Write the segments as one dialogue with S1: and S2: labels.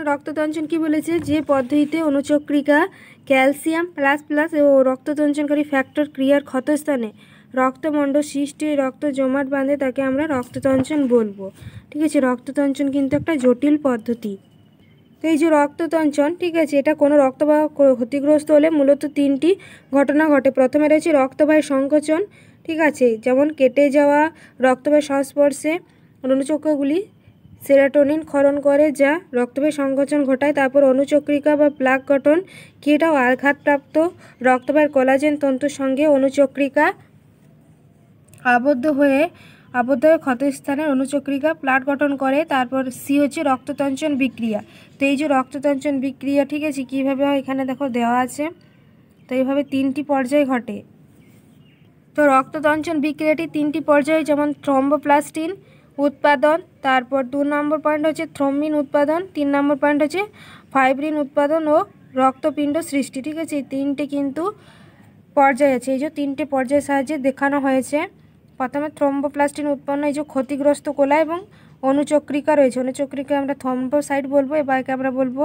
S1: রক্ততঞ্চন কি বলেছে, যে পদ্ধতিতে অণুচক্রিকা ক্যালসিয়াম প্লাস প্লাস ও রক্ততঞ্চনকারী ফ্যাক্টর ক্রিয়ার ক্ষতস্থানে রক্তমণ্ডল সৃষ্টি রক্ত জমাট বাঁধে তাকে আমরা রক্ততঞ্চন বলবো। ঠিক আছে, রক্ততঞ্চন কিন্তু একটা জটিল পদ্ধতি। তো এই যে রক্ততঞ্চন, ঠিক আছে, এটা কোনো রক্তবাহ ক্ষতিগ্রস্ত হলে মূলত তিনটি ঘটনা ঘটে। প্রথমে রয়েছে রক্তবাহের সংকোচন, ঠিক আছে, যেমন কেটে যাওয়া রক্তবাহের সংস্পর্শে অণুচক্রগুলি সেরাটোনিন ক্ষরণ করে যা রক্তবাহের সংকোচন ঘটায়। তারপর অণুচক্রিকা বা প্লাক গঠন, কি এটাও আঘাতপ্রাপ্ত রক্তবাহের কোলাজেন তন্তুর সঙ্গে অণুচক্রিকা আবদ্ধ হয়ে ক্ষতস্থানের অণুচক্রিকা প্লাট গঠন করে। তারপর সি হচ্ছে রক্ততঞ্চন বিক্রিয়া। তো এই যে রক্ততঞ্চন বিক্রিয়া, ঠিক আছে, কীভাবে হয় এখানে দেখো দেওয়া আছে। তো এইভাবে তিনটি পর্যায়ে ঘটে। তো রক্ততঞ্চন বিক্রিয়াটি তিনটি পর্যায়ে, যেমন থ্রম্বোপ্লাস্টিন উৎপাদন, তারপর 2 নম্বর পয়েন্ট হচ্ছে থ্রম্বিন উৎপাদন, 3 নম্বর পয়েন্ট হচ্ছে ফাইব্রিন উৎপাদন ও রক্তপিণ্ড সৃষ্টি। ঠিক আছে, এই তিনটে কিন্তু পর্যায় আছে। এই যে তিনটে পর্যায়ের সাহায্যে দেখানো হয়েছে। প্রথমে থ্রম্বোপ্লাস্টিন উৎপন্ন, এই যে ক্ষতিগ্রস্ত কোলা এবং অণুচক্রিকা রয়েছে। অণুচক্রিকা আমরা থ্রম্বোসাইট বলবো, এবারকে আমরা বলবো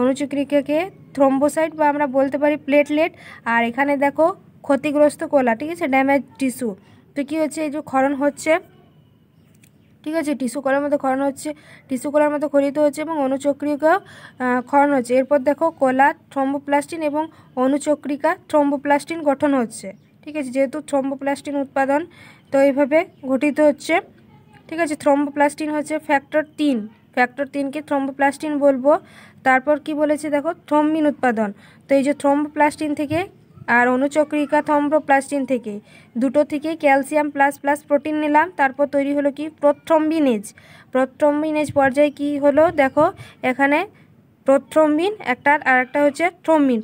S1: অণুচক্রিকাকে থ্রম্বোসাইট বা আমরা বলতে পারি প্লেটলেট। আর এখানে দেখো ক্ষতিগ্রস্ত কোলা, ঠিক আছে, ড্যামেজ টিস্যু। তো কী হচ্ছে, এই যে ক্ষরণ হচ্ছে, ঠিক আছে, টিস্যু কলার মধ্যে ক্ষরণ হচ্ছে, টিস্যু কলার মধ্যে ক্ষরিত হচ্ছে এবং অণুচক্রিকা ক্ষরণ হচ্ছে। এরপর দেখো কোলা থ্রম্বোপ্লাস্টিন এবং অণুচক্রিকা থ্রম্বোপ্লাস্টিন গঠন হচ্ছে। ঠিক আছে, যেহেতু থ্রম্বোপ্লাস্টিন উৎপাদন, তো এইভাবে গঠিত হচ্ছে। ঠিক আছে, থ্রম্বোপ্লাস্টিন হচ্ছে ফ্যাক্টর 3, ফ্যাক্টর 3কে থ্রম্বোপ্লাস্টিন বলবো। তারপর কি বলেছে দেখো, থ্রম্বিন উৎপাদন। তো এই যে থ্রম্বোপ্লাস্টিন থেকে আর অণুচক্রিকা থ্রম্বোপ্লাস্টিন থেকে দুটো থেকে ক্যালসিয়াম প্লাস প্লাস প্রোটিন নিলাম। তারপর তৈরি হলো কি প্রোথ্রম্বিনেজ। প্রোথ্রম্বিনেজ পর্যায়ে কি হলো দেখো, এখানে প্রোথ্রম্বিন একটা আর একটা হচ্ছে থ্রম্বিন।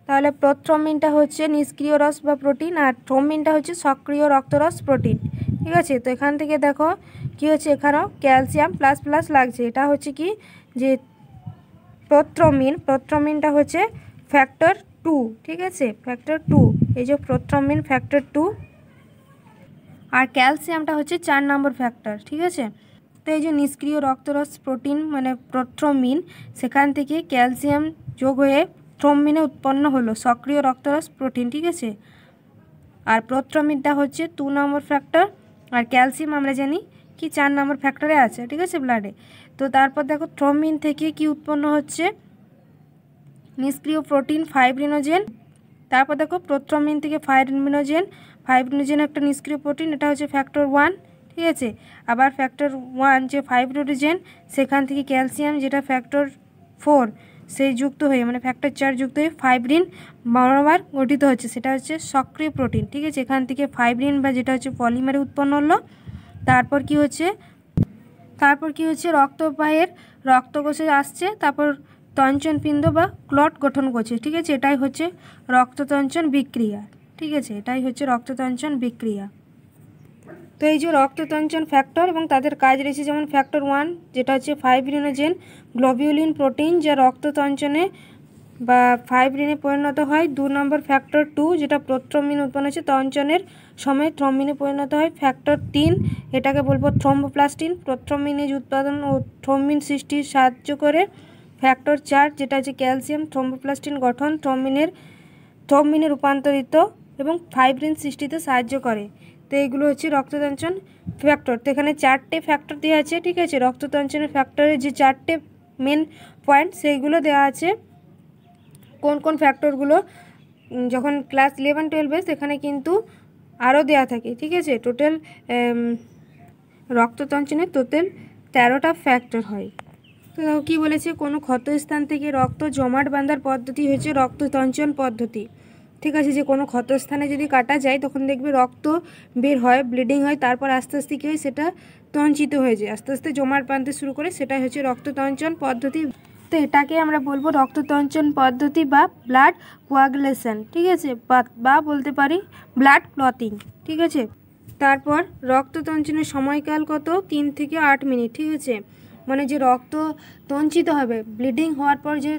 S1: তাহলে প্রোথ্রম্বিনটা হচ্ছে নিষ্ক্রিয় রস বা প্রোটিন আর থ্রম্বিনটা হচ্ছে সক্রিয় রক্তরস প্রোটিন। ঠিক আছে, তো এখান থেকে দেখো কি হচ্ছে, এখানেও ক্যালসিয়াম প্লাস প্লাস লাগছে। এটা হচ্ছে কি যে প্রোথ্রম্বিনটা হচ্ছে ফ্যাক্টর 2। ঠিক আছে, ফ্যাক্টর 2, এই যে প্রোথ্রম্বিন ফ্যাক্টর 2 আর ক্যালসিয়ামটা হচ্ছে 4 নম্বর ফ্যাক্টর। ঠিক আছে, তো এই যে নিষ্ক্রিয় রক্তরস প্রোটিন মানে প্রোথ্রম্বিন, সেখান থেকে ক্যালসিয়াম যোগ হয়ে থ্রম্বিনে উৎপন্ন হলো সক্রিয় রক্তরস প্রোটিন। ঠিক আছে, আর প্রোথ্রম্বিনটা হচ্ছে 2 নম্বর ফ্যাক্টর আর ক্যালসিয়াম আমরা জানি কি 4 নম্বর ফ্যাক্টরে আছে। ঠিক আছে, ব্লাডে। তো তারপর দেখো থ্রম্বিন থেকে কি উৎপন্ন হচ্ছে, নিষ্ক্রিয় প্রোটিন ফাইব্রিনোজেন। তারপর দেখো প্রোথ্রম্বিন থেকে ফাইব্রিনোজেন একটা নিষ্ক্রিয় প্রোটিন, এটা হচ্ছে ফ্যাক্টর 1। ঠিক আছে, আবার ফ্যাক্টর 1 যে ফাইব্রিনোজেন, সেখান থেকে ক্যালসিয়াম যেটা ফ্যাক্টর 4 সেই যুক্ত হয়ে মানে ফ্যাক্টর 4 যুক্ত হয়ে ফাইব্রিন বরাবর গঠিত হচ্ছে, সেটা হচ্ছে সক্রিয় প্রোটিন। ঠিক আছে, এখান থেকে ফাইব্রিন বা যেটা হচ্ছে পলিমারে উৎপন্ন হলো। তারপর কি হচ্ছে রক্তবাহের রক্তকোষে আসছে, তারপর তঞ্চনপিণ্ড বা ক্লট গঠন করছে। ঠিক আছে, এটাই হচ্ছে রক্ততঞ্চন বিক্রিয়া। ঠিক আছে, এটাই হচ্ছে রক্ততঞ্চন বিক্রিয়া। তো এই যে রক্ততঞ্চন ফ্যাক্টর এবং তাদের কাজ রয়েছে, যেমন ফ্যাক্টর 1 যেটা হচ্ছে ফাইব্রিনোজেন গ্লোবিউলিন প্রোটিন যা রক্ততঞ্চনে বা ফাইব্রিনে পরিণত হয়। 2 নম্বর ফ্যাক্টর 2 যেটা প্রোথ্রম্বিন উৎপন্ন হচ্ছে তঞ্চনের সময় থ্রম্বিনে পরিণত হয়। ফ্যাক্টর 3 এটাকে বলবো থ্রম্বোপ্লাস্টিন, প্রোথ্রম্বিনেজ উৎপাদন ও থ্রম্বিন সৃষ্টির সাহায্য করে। ফ্যাক্টর 4 যেটা হচ্ছে ক্যালসিয়াম থ্রম্বোপ্লাস্টিন গঠন, থ্রম্বিনে রূপান্তরিত এবং ফাইব্রিন সৃষ্টিতে সাহায্য করে। তো এইগুলো হচ্ছে রক্ততঞ্চন ফ্যাক্টর। তো এখানে 4টে ফ্যাক্টর দেওয়া আছে। ঠিক আছে, রক্ততঞ্চনের ফ্যাক্টরের যে 4টে মেন পয়েন্ট সেইগুলো দেওয়া আছে। কোন কোন ফ্যাক্টরগুলো যখন ক্লাস 11-12 সেখানে কিন্তু আরও দেওয়া থাকে। ঠিক আছে, টোটাল রক্ততঞ্চনের 13টা ফ্যাক্টর হয়। তো দেখো কী বলেছে, কোনো ক্ষতস্থান থেকে রক্ত জমাট বাঁধার পদ্ধতি হচ্ছে রক্ততঞ্চন পদ্ধতি। ঠিক আছে, যে কোনো ক্ষতস্থানে যদি কাটা যায় তখন দেখবে রক্ত বের হয়, ব্লিডিং হয়, তারপর আস্তে আস্তে কী হয়, সেটা তঞ্চিত হয়ে যায়, আস্তে আস্তে জমাট বাঁধতে শুরু করে, সেটাই হচ্ছে রক্ততঞ্চন পদ্ধতি। তো এটাকে আমরা বলবো রক্ততঞ্চন পদ্ধতি বা ব্লাড কোয়াগুলেশন। ঠিক আছে, বা বলতে পারি ব্লাড ক্লটিং। ঠিক আছে, তারপর রক্ততঞ্চনের সময়কাল কত, 3 থেকে 8 মিনিট। ঠিক আছে, মানে যে রক্ত তঞ্চিত হবে, ব্লিডিং হওয়ার পর যে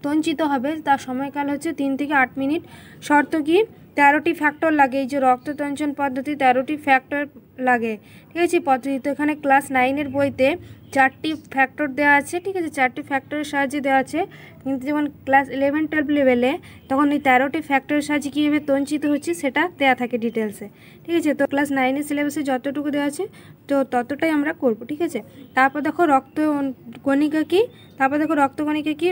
S1: তঞ্চিত হবে তার সময়কাল হচ্ছে 3 থেকে 8 মিনিট। শর্ত কি, 13টি ফ্যাক্টর লাগে। এই যে রক্ততঞ্চন পদ্ধতি 13টি ফ্যাক্টর লাগে, ঠিক আছে পদ্ধতি। তো এখানে ক্লাস 9-এর বইতে 4টি ফ্যাক্টর দেওয়া আছে, ঠিক আছে, 4টি ফ্যাক্টরের সাহায্যে দেওয়া আছে। কিন্তু যখন ক্লাস 11-12 লেভেলে তখন এই 13টি ফ্যাক্টরের সাহায্যে কীভাবে তঞ্চিত হচ্ছে সেটা দেওয়া থাকে ডিটেলসে, ঠিক আছে। তো ক্লাস 9-এর সিলেবাসে যতটুকু দেওয়া আছে তো ততটাই আমরা করব, ঠিক আছে। তারপর দেখো রক্তকণিকা কী, তারপর দেখো রক্তকণিকা কী,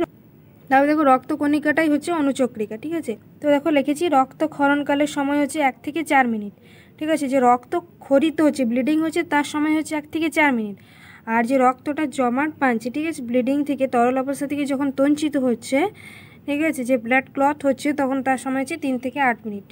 S1: তারপর দেখো রক্তকণিকাটাই হচ্ছে অনুচক্রিকা, ঠিক আছে। তো দেখো লিখেছি রক্তক্ষরণকালের সময় হচ্ছে 1 থেকে 4 মিনিট, ঠিক আছে। যে রক্ত ক্ষরিত হচ্ছে, ব্লিডিং হচ্ছে, তার সময় হচ্ছে 1 থেকে 4 মিনিট। আর যে রক্তটা জমাট বাঁধছে, ঠিক আছে, ব্লিডিং থেকে তরল অবস্থা থেকে যখন তঞ্চিত হচ্ছে, ঠিক আছে, যে ব্লাড ক্লট হচ্ছে, তখন তার সময় হচ্ছে 3 থেকে 8 মিনিট।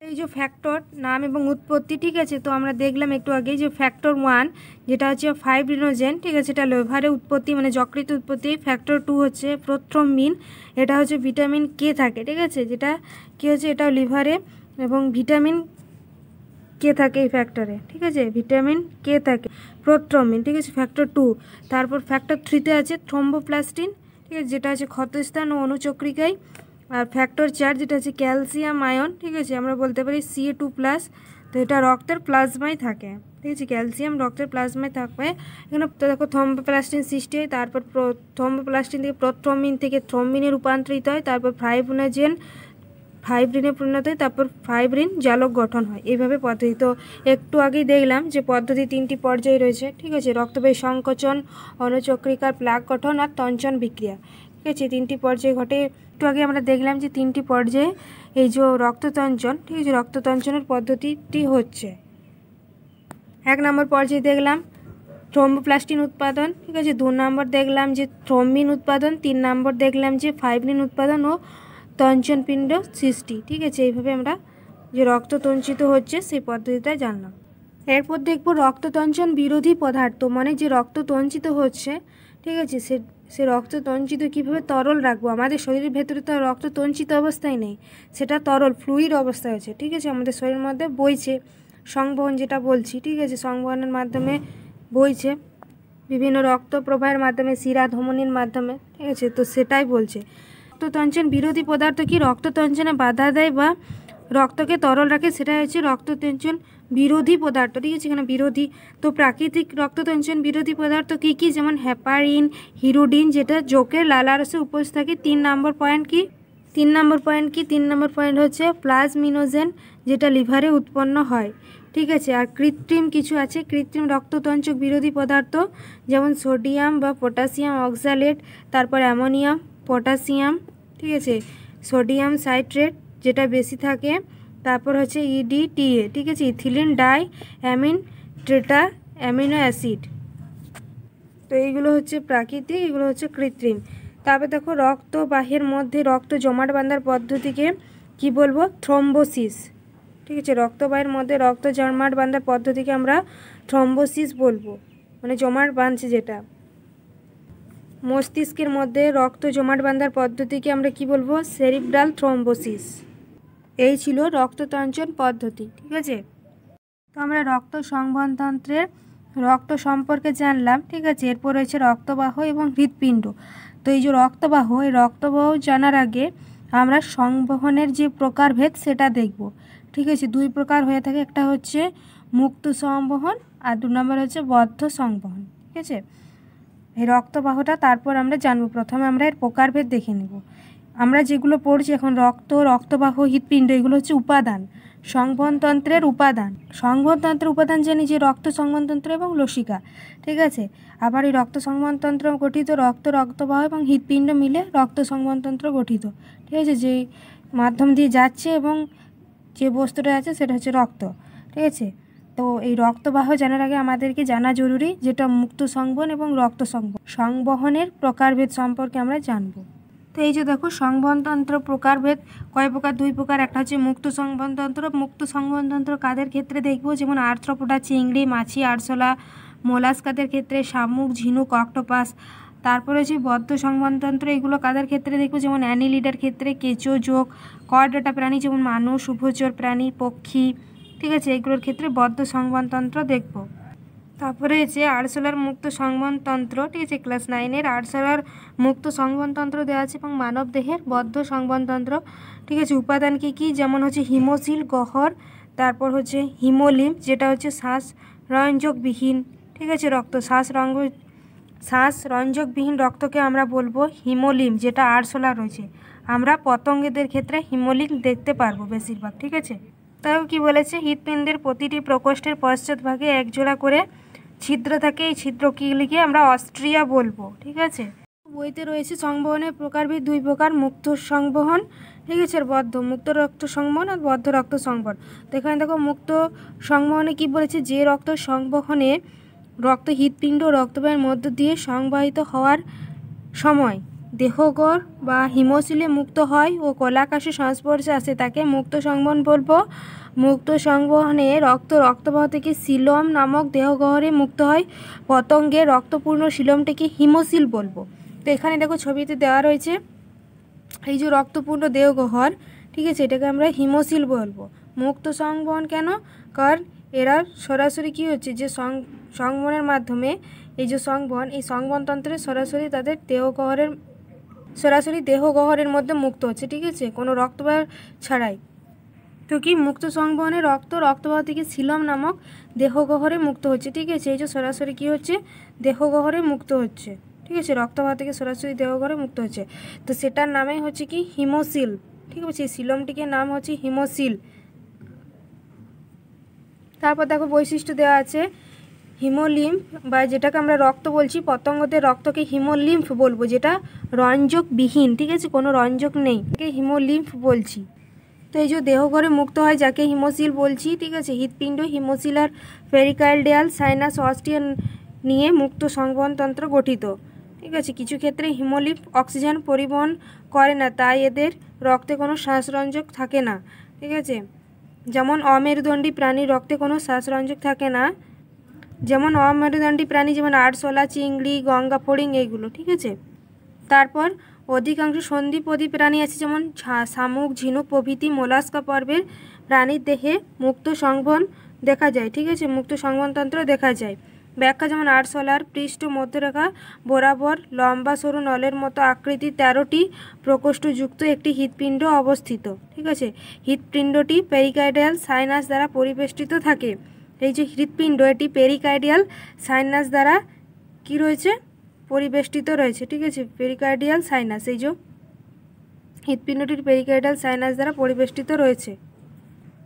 S1: এই যে ফ্যাক্টর নাম এবং উৎপত্তি, ঠিক আছে। তো আমরা দেখলাম একটু আগে যে ফ্যাক্টর 1 যেটা হচ্ছে ফাইব্রিনোজেন, ঠিক আছে, এটা লিভারে উৎপত্তি মানে যকৃত উৎপত্তি। ফ্যাক্টর 2 হচ্ছে প্রোথ্রম্বিন, এটা হচ্ছে ভিটামিন কে থাকে, ঠিক আছে, যেটা কী হচ্ছে এটাও লিভারে, এবং ভিটামিন কে থাকে এই ফ্যাক্টরে, ঠিক আছে, ভিটামিন কে থাকে প্রোথ্রম্বিন, ঠিক আছে, ফ্যাক্টর 2। তারপর ফ্যাক্টর 3-তে আছে থ্রম্বোপ্লাস্টিন, ঠিক আছে, যেটা আছে ক্ষতস্থান ও অনুচক্রিকায়। আর ফ্যাক্টর 4 যেটা আছে ক্যালসিয়াম আয়ন, ঠিক আছে, আমরা বলতে পারি Ca2+। তো এটা রক্তের প্লাজমায় থাকে, ঠিক আছে, ক্যালসিয়াম রক্তের প্লাজমায় থাকবে। এখানে তো দেখো থ্রম্বোপ্লাস্টিন সৃষ্টি হয়, তারপর থ্রম্বোপ্লাস্টিন থেকে প্রোথ্রম্বিন থেকে থ্রম্বিনে রূপান্তরিত হয়, তারপর ফাইব্রিনোজেন ফাইব্রিনে পরিণত হয়, তারপর ফাইব্রিন জালক গঠন হয়, এইভাবে পদ্ধতি। তো একটু আগেই দেখলাম যে পদ্ধতি 3টি পর্যায়ে রয়েছে, ঠিক আছে, রক্তবাহী সংকোচন, অনুচক্রিকার প্লাক গঠন আর তঞ্চন বিক্রিয়া, ঠিক আছে, 3টি পর্যায়ে ঘটে। একটু আগে আমরা দেখলাম যে 3টি পর্যায়ে এই যে রক্ততঞ্চন, ঠিক আছে, রক্ততঞ্চনের পদ্ধতিটি হচ্ছে। 1 নম্বর পর্যায়ে দেখলাম থ্রম্বোপ্লাস্টিন উৎপাদন, ঠিক আছে, 2 নম্বর দেখলাম যে থ্রম্বিন উৎপাদন, 3 নম্বর দেখলাম যে ফাইব্রিন উৎপাদন ও তঞ্চন পিণ্ড সৃষ্টি, ঠিক আছে। এইভাবে আমরা যে রক্ত তঞ্চিত হচ্ছে সেই পদ্ধতিটা জানলাম। এরপর দেখব রক্ততঞ্চন বিরোধী পদার্থ, মানে যে রক্ত তঞ্চিত হচ্ছে, ঠিক আছে, সে রক্ত তঞ্চিত কীভাবে তরল রাখবো। আমাদের শরীরের ভেতরে তো রক্ত তঞ্চিত অবস্থায় নেই, সেটা তরল ফ্লুইড অবস্থায় আছে, ঠিক আছে, আমাদের শরীরের মধ্যে বইছে, সংবহন যেটা বলছি, ঠিক আছে, সংবহনের মাধ্যমে বইছে, বিভিন্ন রক্ত প্রবাহের মাধ্যমে, শিরা ধমনির মাধ্যমে, ঠিক আছে। তো সেটাই বলছে রক্ততঞ্চন বিরোধী পদার্থ কি রক্ততঞ্চনে বাধা দেয় বা রক্তকে তরল রাখে, সেটা হচ্ছে রক্ততঞ্চন বিরোধী পদার্থ, ঠিক আছে, এখানে বিরোধী। তো প্রাকৃতিক রক্ততঞ্চন বিরোধী পদার্থ কী কী, যেমন হেপারিন, হিরোডিন, যেটা যকৃতের লালারসে উপস্থিত থাকে। 3 নম্বর পয়েন্ট কি, 3 নম্বর পয়েন্ট কি, 3 নম্বর পয়েন্ট হচ্ছে প্লাজমিনোজেন, যেটা লিভারে উৎপন্ন হয়, ঠিক আছে। আর কৃত্রিম কিছু আছে, কৃত্রিম রক্ততঞ্চক বিরোধী পদার্থ, যেমন সোডিয়াম বা পটাশিয়াম অক্সালেট, তারপর অ্যামোনিয়াম, পটাশিয়াম, ঠিক আছে, সোডিয়াম সাইট্রেট যেটা বেশি থাকে, তারপর হচ্ছে EDTA, ঠিক আছে, ethylene die amine tetra amino acid. তো এইগুলো হচ্ছে প্রাকৃতিক, এগুলো হচ্ছে কৃত্রিম। তারপর দেখো রক্তবাহের মধ্যে রক্ত জমাট বাঁধার পদ্ধতিকে কি বলবো, থ্রম্বোসিস, ঠিক আছে, রক্তবাহের মধ্যে রক্ত জমাট বাঁধার পদ্ধতিকে আমরা থ্রম্বোসিস বলবো, মানে জমাট বাঁধছে যেটা। মস্তিষ্কের মধ্যে রক্ত জমাট বাঁধার পদ্ধতিকে আমরা কি বলবো, সেরিব্রাল থ্রম্বোসিস। এই ছিল রক্ততঞ্চন পদ্ধতি, ঠিক আছে। তো আমরা রক্ত সংবহনতন্ত্রের রক্ত সম্পর্কে জানলাম, ঠিক আছে। এরপর রয়েছে রক্তবাহ এবং হৃৎপিণ্ড। তো এই যে রক্তবাহ, এই রক্তবাহ জানার আগে আমরা সংবহনের যে প্রকারভেদ সেটা দেখব, ঠিক আছে। 2 প্রকার হয়ে থাকে, একটা হচ্ছে মুক্ত সংবহন আর 2 নম্বর হচ্ছে বদ্ধ সংবহন, ঠিক আছে। এই রক্তবাহটা তারপর আমরা জানবো, প্রথমে আমরা এর প্রকারভেদ দেখে নেব। আমরা যেগুলো পড়ছি এখন রক্তবাহ, হৃৎপিণ্ড, এগুলো হচ্ছে উপাদান, সংবহনতন্ত্রের উপাদান। সংবহনতন্ত্রের উপাদান জানি যে রক্ত সংবহনতন্ত্র এবং লসিকা, ঠিক আছে। আবার এই রক্ত সংবহনতন্ত্র গঠিত রক্তবাহ এবং হৃৎপিণ্ড মিলে রক্ত সংবহনতন্ত্র গঠিত, ঠিক আছে, যেই মাধ্যম দিয়ে যাচ্ছে এবং যে বস্তুটা আছে সেটা হচ্ছে রক্ত, ঠিক আছে। তো এই রক্তবাহ জানার আগে আমাদেরকে জানা জরুরি যেটা মুক্ত সংবহন এবং রক্ত সংবহনের প্রকারভেদ সম্পর্কে আমরা জানবো। তো এই যে দেখো সংবহনতন্ত্র প্রকারভেদ কয় প্রকার, 2 প্রকার। একটা হচ্ছে মুক্ত সংবহনতন্ত্র। মুক্ত সংবহনতন্ত্র কাদের ক্ষেত্রে দেখবো, যেমন আর্থ্রোপোডা, চিংড়ি, মাছি, আরশোলা, মোলাস্কাদের ক্ষেত্রে, শামুক, ঝিনুক, অক্টোপাস। তারপরে হচ্ছে বদ্ধ সংবহনতন্ত্র, এগুলো কাদের ক্ষেত্রে দেখবো, যেমন অ্যানিলিডার ক্ষেত্রে, কেঁচো, জোঁক, কর্ডাটা প্রাণী যেমন মানুষ, উভচর প্রাণী, পক্ষী, ঠিক আছে, এগুলোর ক্ষেত্রে বদ্ধ সংবহনতন্ত্র দেখব। তারপরে যে আরশোলার মুক্ত সংবহনতন্ত্র, ঠিক আছে, ক্লাস 9-এর আরশোলার মুক্ত সংবহনতন্ত্র দেওয়া আছে এবং মানব দেহের বদ্ধ সংবহনতন্ত্র, ঠিক আছে। উপাদান কী কী, যেমন হচ্ছে হিমোসিল, গহ্বর, তারপর হচ্ছে হিমোলিম্ফ যেটা হচ্ছে শ্বাসরঞ্জকবিহীন, ঠিক আছে, রক্ত। শ্বাসরঞ্জকবিহীন রক্তকে আমরা বলবো হিমোলিম্ফ, যেটা আরশোলা রয়েছে। আমরা পতঙ্গদের ক্ষেত্রে হিমোলিম্ফ দেখতে পারবো বেশিরভাগ, ঠিক আছে। তাও কি বলেছে, হৃৎপিণ্ডের প্রতিটি প্রকোষ্ঠের পশ্চাৎভাগে একজোড়া করে ছিদ্র থাকে, এই ছিদ্রগুলিকে আমরা অস্ট্রিয়া বলবো, ঠিক আছে। বইতে রয়েছে সংবহনের প্রকারভেদ 2 প্রকার, মুক্ত সংবহন, ঠিক আছে, আর বদ্ধ। মুক্ত রক্ত সংবহন আর বদ্ধ রক্ত সংবহন। তো এখানে দেখো মুক্ত সংবহনে কি বলেছে, যে রক্ত সংবহনে রক্ত হৃৎপিণ্ড ও রক্তবাহের মধ্য দিয়ে সংবাহিত হওয়ার সময় দেহগড় বা হিমোসিলে মুক্ত হয় ও কলাকাশের সংস্পর্শে আসে তাকে মুক্ত সংবহন বলবো। মুক্ত সংবহনে রক্তবাহ থেকে সিলম নামক দেহগহ্বরে মুক্ত হয়। পতঙ্গের রক্তপূর্ণ সিলমটিকে হিমোসিল বলবো। তো এখানে দেখো ছবিতে দেওয়া রয়েছে এই যে রক্তপূর্ণ দেহগহ্বর, ঠিক আছে, এটাকে আমরা হিমোসিল বলবো। মুক্ত সংবহন কেন, কারণ এরা সরাসরি কী হচ্ছে, যে সংবহনের মাধ্যমে এই যে সংবহন, এই সংবহনতন্ত্রে সরাসরি তাদের দেহগহ্বরের মধ্যে মুক্ত হচ্ছে, ঠিক আছে, কোনো রক্তবাহ ছাড়াই। তো কি মুক্ত সংবহনে রক্তবাহ থেকে সিলম নামক দেহগহ্বরে মুক্ত হচ্ছে, ঠিক আছে, এই যে সরাসরি কী হচ্ছে, দেহগহ্বরে মুক্ত হচ্ছে, ঠিক আছে, রক্তবাহ থেকে সরাসরি দেহগহ্বরে মুক্ত হচ্ছে। তো সেটার নামই হচ্ছে কি হিমোসিল, ঠিক আছে, এই সিলমটিকে নাম হচ্ছে হিমোসিল। তারপর দেখো বৈশিষ্ট্য দেওয়া আছে, হিমোলিম্ফ বা যেটাকে আমরা রক্ত বলছি, পতঙ্গদের রক্তকে হিমোলিম্ফ বলবো, যেটা রঞ্জকবিহীন, ঠিক আছে, কোনো রঞ্জক নেই, একে হিমোলিম্ফ বলছি। তো এই যে দেহগহ্বরে মুক্ত হয় যাকে হিমোসিল বলছি, ঠিক আছে। হৃৎপিণ্ড, হিমোসিল আর পেরিকার্ডিয়াল সাইনাস অস্টিয়া নিয়ে মুক্ত সংবহনতন্ত্র গঠিত, ঠিক আছে। কিছু ক্ষেত্রে হিমোলিম্ফ অক্সিজেন পরিবহন করে না, তাই এদের রক্তে কোনো শ্বাসরঞ্জক থাকে না, ঠিক আছে। যেমন অমেরুদণ্ডী প্রাণীর রক্তে কোনো শ্বাসরঞ্জক থাকে না, যেমন অমেরুদণ্ডী প্রাণী যেমন আরশোলা, চিংড়ি, গঙ্গা ফড়িং, এইগুলো, ঠিক আছে। তারপর অধিকাংশ সন্ধিপদী প্রাণী আছে, যেমন শামুক, ঝিনুক প্রভৃতি মোলাস্কা পর্বের প্রাণীর দেহে মুক্ত সংবহন দেখা যায়, ঠিক আছে, মুক্ত সংবহনতন্ত্র দেখা যায়। ব্যাখ্যা, যেমন আরশোলার পৃষ্ঠ মধ্যরেখা বরাবর লম্বা সরু নলের মতো আকৃতি 13টি প্রকোষ্ঠযুক্ত একটি হৃৎপিণ্ড অবস্থিত, ঠিক আছে। হৃৎপিণ্ডটি পেরিকার্ডিয়াল সাইনাস দ্বারা পরিবেষ্টিত থাকে। এই যে হৃৎপিণ্ড, এটি পেরিকার্ডিয়াল সাইনাস দ্বারা কি রয়েছে, পরিবেষ্টিত রয়েছে, ঠিক আছে, পেরিকার্ডিয়াল সাইনাস, এই যে হৃৎপিণ্ডটির পেরিকার্ডিয়াল সাইনাস দ্বারা পরিবেষ্টিত রয়েছে।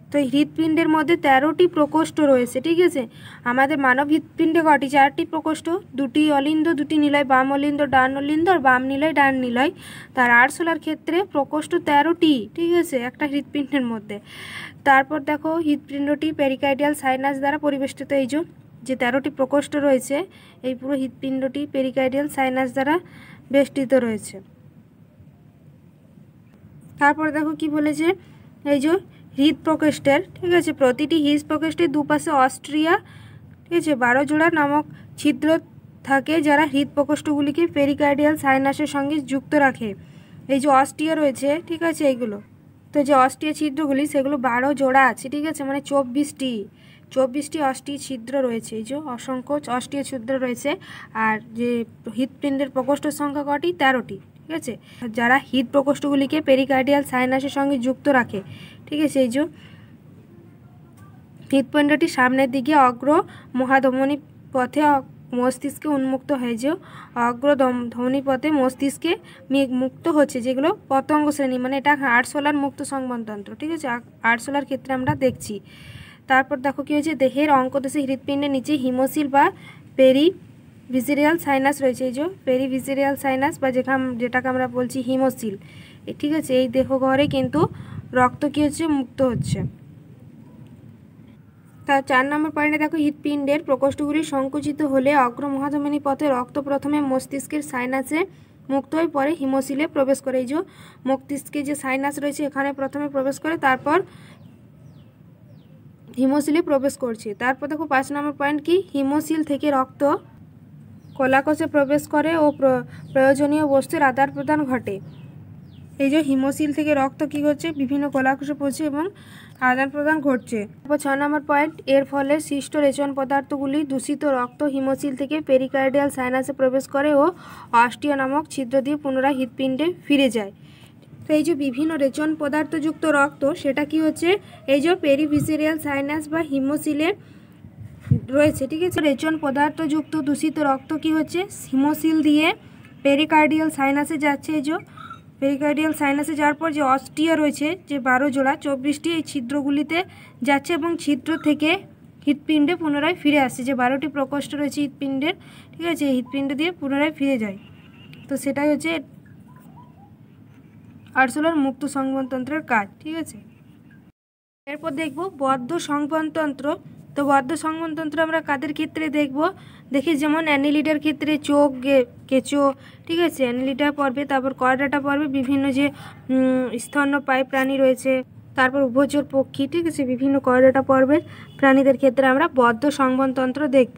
S1: তো এই হৃৎপিণ্ডের মধ্যে 13টি প্রকোষ্ঠ রয়েছে, ঠিক আছে। আমাদের মানব হৃৎপিণ্ডে কটি, 4টি প্রকোষ্ঠ, 2টি অলিন্দ, 2টি নিলয়, বাম অলিন্দ ডান অলিন্দ আর বাম নিলয় ডান নিলয়। তার আরশোলার ক্ষেত্রে প্রকোষ্ঠ 13টি, ঠিক আছে, একটা হৃৎপিণ্ডের মধ্যে। তারপর দেখো হৃৎপিণ্ডটি পেরিকার্ডিয়াল সাইনাস দ্বারা পরিবেষ্টিত, এই যে 13টি প্রকোষ্ঠ রয়েছে, এই পুরো হৃৎপিণ্ডটি পেরিকার্ডিয়াল সাইনাস দ্বারা বেষ্টিত রয়েছে। তারপর দেখো কি বলেছে, এই যে হৃদ প্রকোষ্ঠের, ঠিক আছে, প্রতিটি হৃদ প্রকোষ্ঠের দুপাশে অস্ট্রিয়া, ঠিক আছে, 12 জোড়া নামক ছিদ্র থাকে, যারা হৃদ প্রকোষ্ঠগুলিকে পেরিকার্ডিয়াল সাইনাসের সঙ্গে যুক্ত রাখে। এই যে অস্ট্রিয়া রয়েছে, ঠিক আছে, এইগুলো, তো যে অস্ট্রিয়া ছিদ্রগুলি সেগুলো 12 জোড়া আছে, ঠিক আছে, মানে 24টি অস্ট্রিয়া ছিদ্র রয়েছে, এই যে অসংখ্য অস্ট্রিয়া ছিদ্র রয়েছে। আর যে হৃৎপিণ্ডের প্রকোষ্ঠের সংখ্যা কটি, 13টি, ঠিক আছে, যারা হৃদ প্রকোষ্ঠগুলিকে পেরিকার্ডিয়াল সাইনাসের সঙ্গে যুক্ত রাখে, ঠিক আছে। এই যে হৃৎপিণ্ডটি সামনের দিকে অগ্র মহাধমনী পথে মস্তিষ্কে উন্মুক্ত হয়, যে অগ্র ধমনী পথে মস্তিষ্কে মুক্ত হচ্ছে, যেগুলো পতঙ্গ শ্রেণী, মানে এটা আরশোলার মুক্ত সংবহনতন্ত্র, ঠিক আছে, আরশোলার ক্ষেত্রে আমরা দেখছি। তারপর দেখো কি হয়েছে, দেহের অঙ্কদেশে হৃৎপিণ্ডের নিচে হিমোসিল বা পেরিভিসেরিয়াল সাইনাস রয়েছে, এই যে পেরিভিসেরিয়াল সাইনাস বা যেটাকে আমরা বলছি হিমোসিল, ঠিক আছে। এই দেহগহ্বরে কিন্তু রক্ত কী হচ্ছে, মুক্ত হচ্ছে। তার 4 নম্বর পয়েন্টে দেখো, হৃৎপিণ্ডের প্রকোষ্ঠগুলি সংকুচিত হলে অগ্র মহাধমনী পথে রক্ত প্রথমে মস্তিষ্কের সাইনাসে মুক্ত হয়ে পরে হিমোসিলে প্রবেশ করে। এই যে মস্তিষ্কে যে সাইনাস রয়েছে এখানে প্রথমে প্রবেশ করে, তারপর হিমোসিলে প্রবেশ করছে। তারপর দেখো 5 নম্বর পয়েন্ট কি, হিমোসিল থেকে রক্ত কলাকোষে প্রবেশ করে ও প্রয়োজনীয় বস্তুর আদান প্রদান ঘটে। এই যে হিমোসিল থেকে রক্ত কী করছে, বিভিন্ন কলাকোষে পৌঁছে এবং আদান প্রদান ঘটছে। তারপর 6 নম্বর পয়েন্ট, এর ফলে সৃষ্ট রেচন পদার্থগুলি দূষিত রক্ত হিমোসিল থেকে পেরিকার্ডিয়াল সাইনাসে প্রবেশ করে ও অস্টিয়া নামক ছিদ্র দিয়ে পুনরায় হৃৎপিণ্ডে ফিরে যায়। তো এই যে বিভিন্ন রেচন পদার্থযুক্ত রক্ত সেটা কি হচ্ছে, এই যে পেরিভিসেরিয়াল সাইনাস বা হিমোসিলে রয়েছে, ঠিক আছে। রেচন পদার্থযুক্ত দূষিত রক্ত কি হচ্ছে, হিমোসিল দিয়ে পেরিকার্ডিয়াল সাইনাসে যাচ্ছে। এই যে পেরিকার্ডিয়াল সাইনাসে যাওয়ার পর যে অস্টিয়া রয়েছে, যে 12 জোড়া 24টি এই ছিদ্রগুলিতে যাচ্ছে এবং ছিদ্র থেকে হৃৎপিণ্ডে পুনরায় ফিরে আসছে। যে 12টি প্রকোষ্ঠ রয়েছে হৃৎপিণ্ডের, ঠিক আছে, হৃৎপিণ্ড দিয়ে পুনরায় ফিরে যায়। তো সেটাই হচ্ছে আর্সেলার মুক্ত সংবহনতন্ত্রের কাজ, ঠিক আছে। এরপর দেখব বদ্ধ সংবহনতন্ত্র। তো বদ্ধ সংবহনতন্ত্র আমরা কাদের ক্ষেত্রে দেখি, যেমন অ্যানিলিডার ক্ষেত্রে চোখ, কেঁচো, ঠিক আছে, অ্যানিলিডা পর্বে, তারপর কর্ডাটা পর্বে বিভিন্ন যে স্তন্যপায়ী প্রাণী রয়েছে, তারপর উভচর পক্ষী, ঠিক আছে, বিভিন্ন কর্ডাটা পর্বের প্রাণীদের ক্ষেত্রে আমরা বদ্ধ সংবহনতন্ত্র দেখব,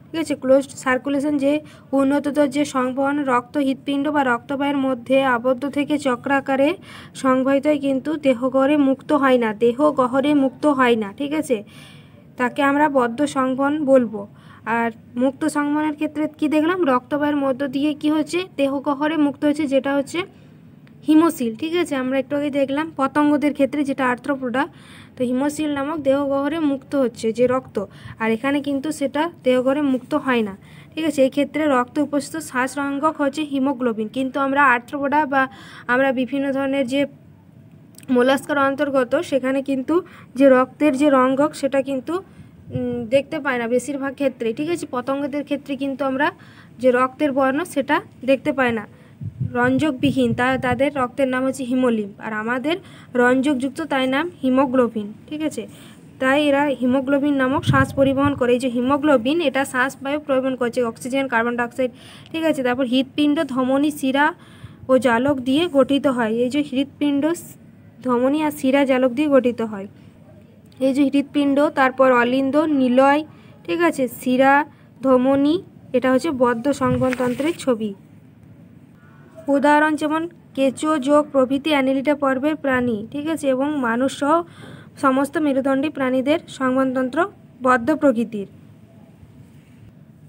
S1: ঠিক আছে। ক্লোজড সার্কুলেশন, যে উন্নততর যে সংবহন রক্ত হৃৎপিণ্ড বা রক্তবাহের মধ্যে আবদ্ধ থেকে চক্রাকারে সংবহিত হয়, কিন্তু দেহগহরে মুক্ত হয় না, ঠিক আছে, তাকে আমরা বদ্ধ সংবহন বলবো। আর মুক্ত সংবহনের ক্ষেত্রে কি দেখলাম, রক্তবাহের মধ্য দিয়ে কি হচ্ছে, দেহগহরে মুক্ত হচ্ছে, যেটা হচ্ছে হিমোসিল, ঠিক আছে। আমরা একটু আগে দেখলাম পতঙ্গদের ক্ষেত্রে যেটা আর্থ্রোপোডা, তো হিমোসিল নামক দেহগহরে মুক্ত হচ্ছে যে রক্ত, আর এখানে কিন্তু সেটা দেহগহরে মুক্ত হয় না, ঠিক আছে। এই ক্ষেত্রে রক্তে উপস্থিত শ্বাসরঙ্গক হচ্ছে হিমোগ্লোবিন, কিন্তু আমরা আর্থ্রোপোডা বা আমরা বিভিন্ন ধরনের যে মোলাস্কার অন্তর্গত, সেখানে কিন্তু যে রক্তের যে রঙ্গক সেটা কিন্তু দেখতে পাই না বেশিরভাগ ক্ষেত্রে, ঠিক আছে। পতঙ্গদের ক্ষেত্রে কিন্তু আমরা যে রক্তের বর্ণ সেটা দেখতে পাই না, রঞ্জকবিহীন, তাদের রক্তের নাম হচ্ছে হিমোলিম্ফ, আর আমাদের রঞ্জকযুক্ত তাই নাম হিমোগ্লোবিন, ঠিক আছে। তাই এরা হিমোগ্লোবিন নামক শ্বাস পরিবহন করে। এই যে হিমোগ্লোবিন, এটা শ্বাস বায়ু পরিবহন করছে, অক্সিজেন, কার্বন ডাইঅক্সাইড, ঠিক আছে। তারপর হৃৎপিণ্ড ধমনী শিরা ও জালক দিয়ে গঠিত হয়। এই যে হৃৎপিণ্ড ধমনী আর শিরা জালক দিয়ে গঠিত হয়। এই যে হৃৎপিণ্ড, তারপর অলিন্দ, নিলয়, ঠিক আছে, শিরা, ধমনী, এটা হচ্ছে বদ্ধ সংবহনতন্ত্রের ছবি। উদাহরণ যেমন কেঁচো, যোগ প্রভৃতি অ্যানিলিডা পর্বের প্রাণী, ঠিক আছে, এবং মানুষ সহ সমস্ত মেরুদণ্ডী প্রাণীদের সংবহনতন্ত্র বদ্ধ প্রকৃতির।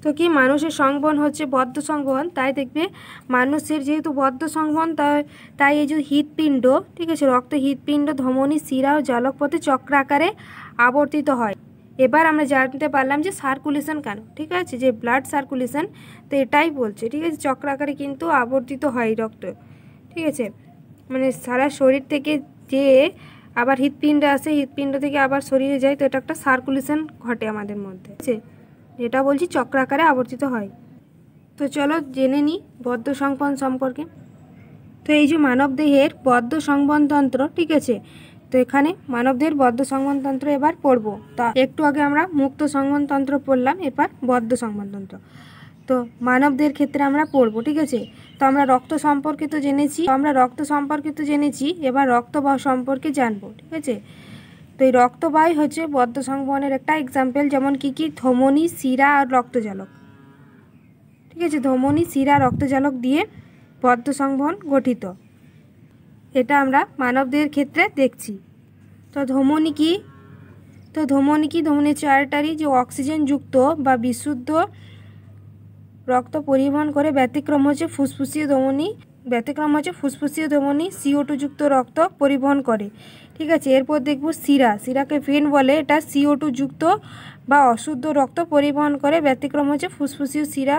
S1: তো কি মানুষের সংবহন হচ্ছে বদ্ধ সংবহন, তাই দেখবে মানুষের যেহেতু বদ্ধ সংবহন, তাই এই যে হৃৎপিণ্ড, ঠিক আছে, রক্ত হৃৎপিণ্ড ধমনী শিরা ও জালক পথে চক্রাকারে আবর্তিত হয়। এবার আমরা জানতে পারলাম যে সার্কুলেশন কেন, ঠিক আছে, যে ব্লাড সার্কুলেশন, তো এটাই বলছে, ঠিক আছে, চক্রাকারে কিন্তু আবর্তিত হয় রক্ত, ঠিক আছে, মানে সারা শরীর থেকে যে আবার হৃৎপিণ্ডে আসে, হৃৎপিণ্ড থেকে আবার শরীরে যায়, তো এটা একটা সার্কুলেশন ঘটে আমাদের মধ্যে, ঠিক আছে, যেটা বলছি চক্রাকারে আবর্তিত হয়। তো চলো জেনে নিই বদ্ধ সংবহন সম্পর্কে। তো এই যে মানবদেহের বদ্ধ সংবহনতন্ত্র, ঠিক আছে, তো এখানে মানবদেহের বদ্ধ সংবহনতন্ত্র এবার পড়বো। তা একটু আগে আমরা মুক্ত সংবহনতন্ত্র পড়লাম, এবার বদ্ধ সংবহনতন্ত্র তো মানবদেহের ক্ষেত্রে আমরা পড়বো, ঠিক আছে। তো আমরা রক্ত সম্পর্কিত জেনেছি, এবার রক্তবাহ সম্পর্কে জানবো, ঠিক আছে। তো এই রক্তবাহী হচ্ছে বদ্ধ সংবহনের একটা এক্সাম্পল, যেমন কি ধমনী, শিরা আর রক্তজালক, ঠিক আছে, ধমনী, শিরা, রক্তজালক দিয়ে বদ্ধ সংবহন গঠিত, এটা আমরা মানবদেহের ক্ষেত্রে দেখছি। তো ধমনী কি, ধমনী হচ্ছে আর্টারি, যে অক্সিজেনযুক্ত বা বিশুদ্ধ রক্ত পরিবহন করে। ব্যতিক্রম হচ্ছে ফুসফুসীয় ধমনী, CO2 যুক্ত রক্ত পরিবহন করে, ঠিক আছে। এরপর দেখব শিরাকে ভেন বলে, এটা CO2 যুক্ত বা অশুদ্ধ রক্ত পরিবহন করে। ব্যতিক্রম হচ্ছে ফুসফুসীয় শিরা,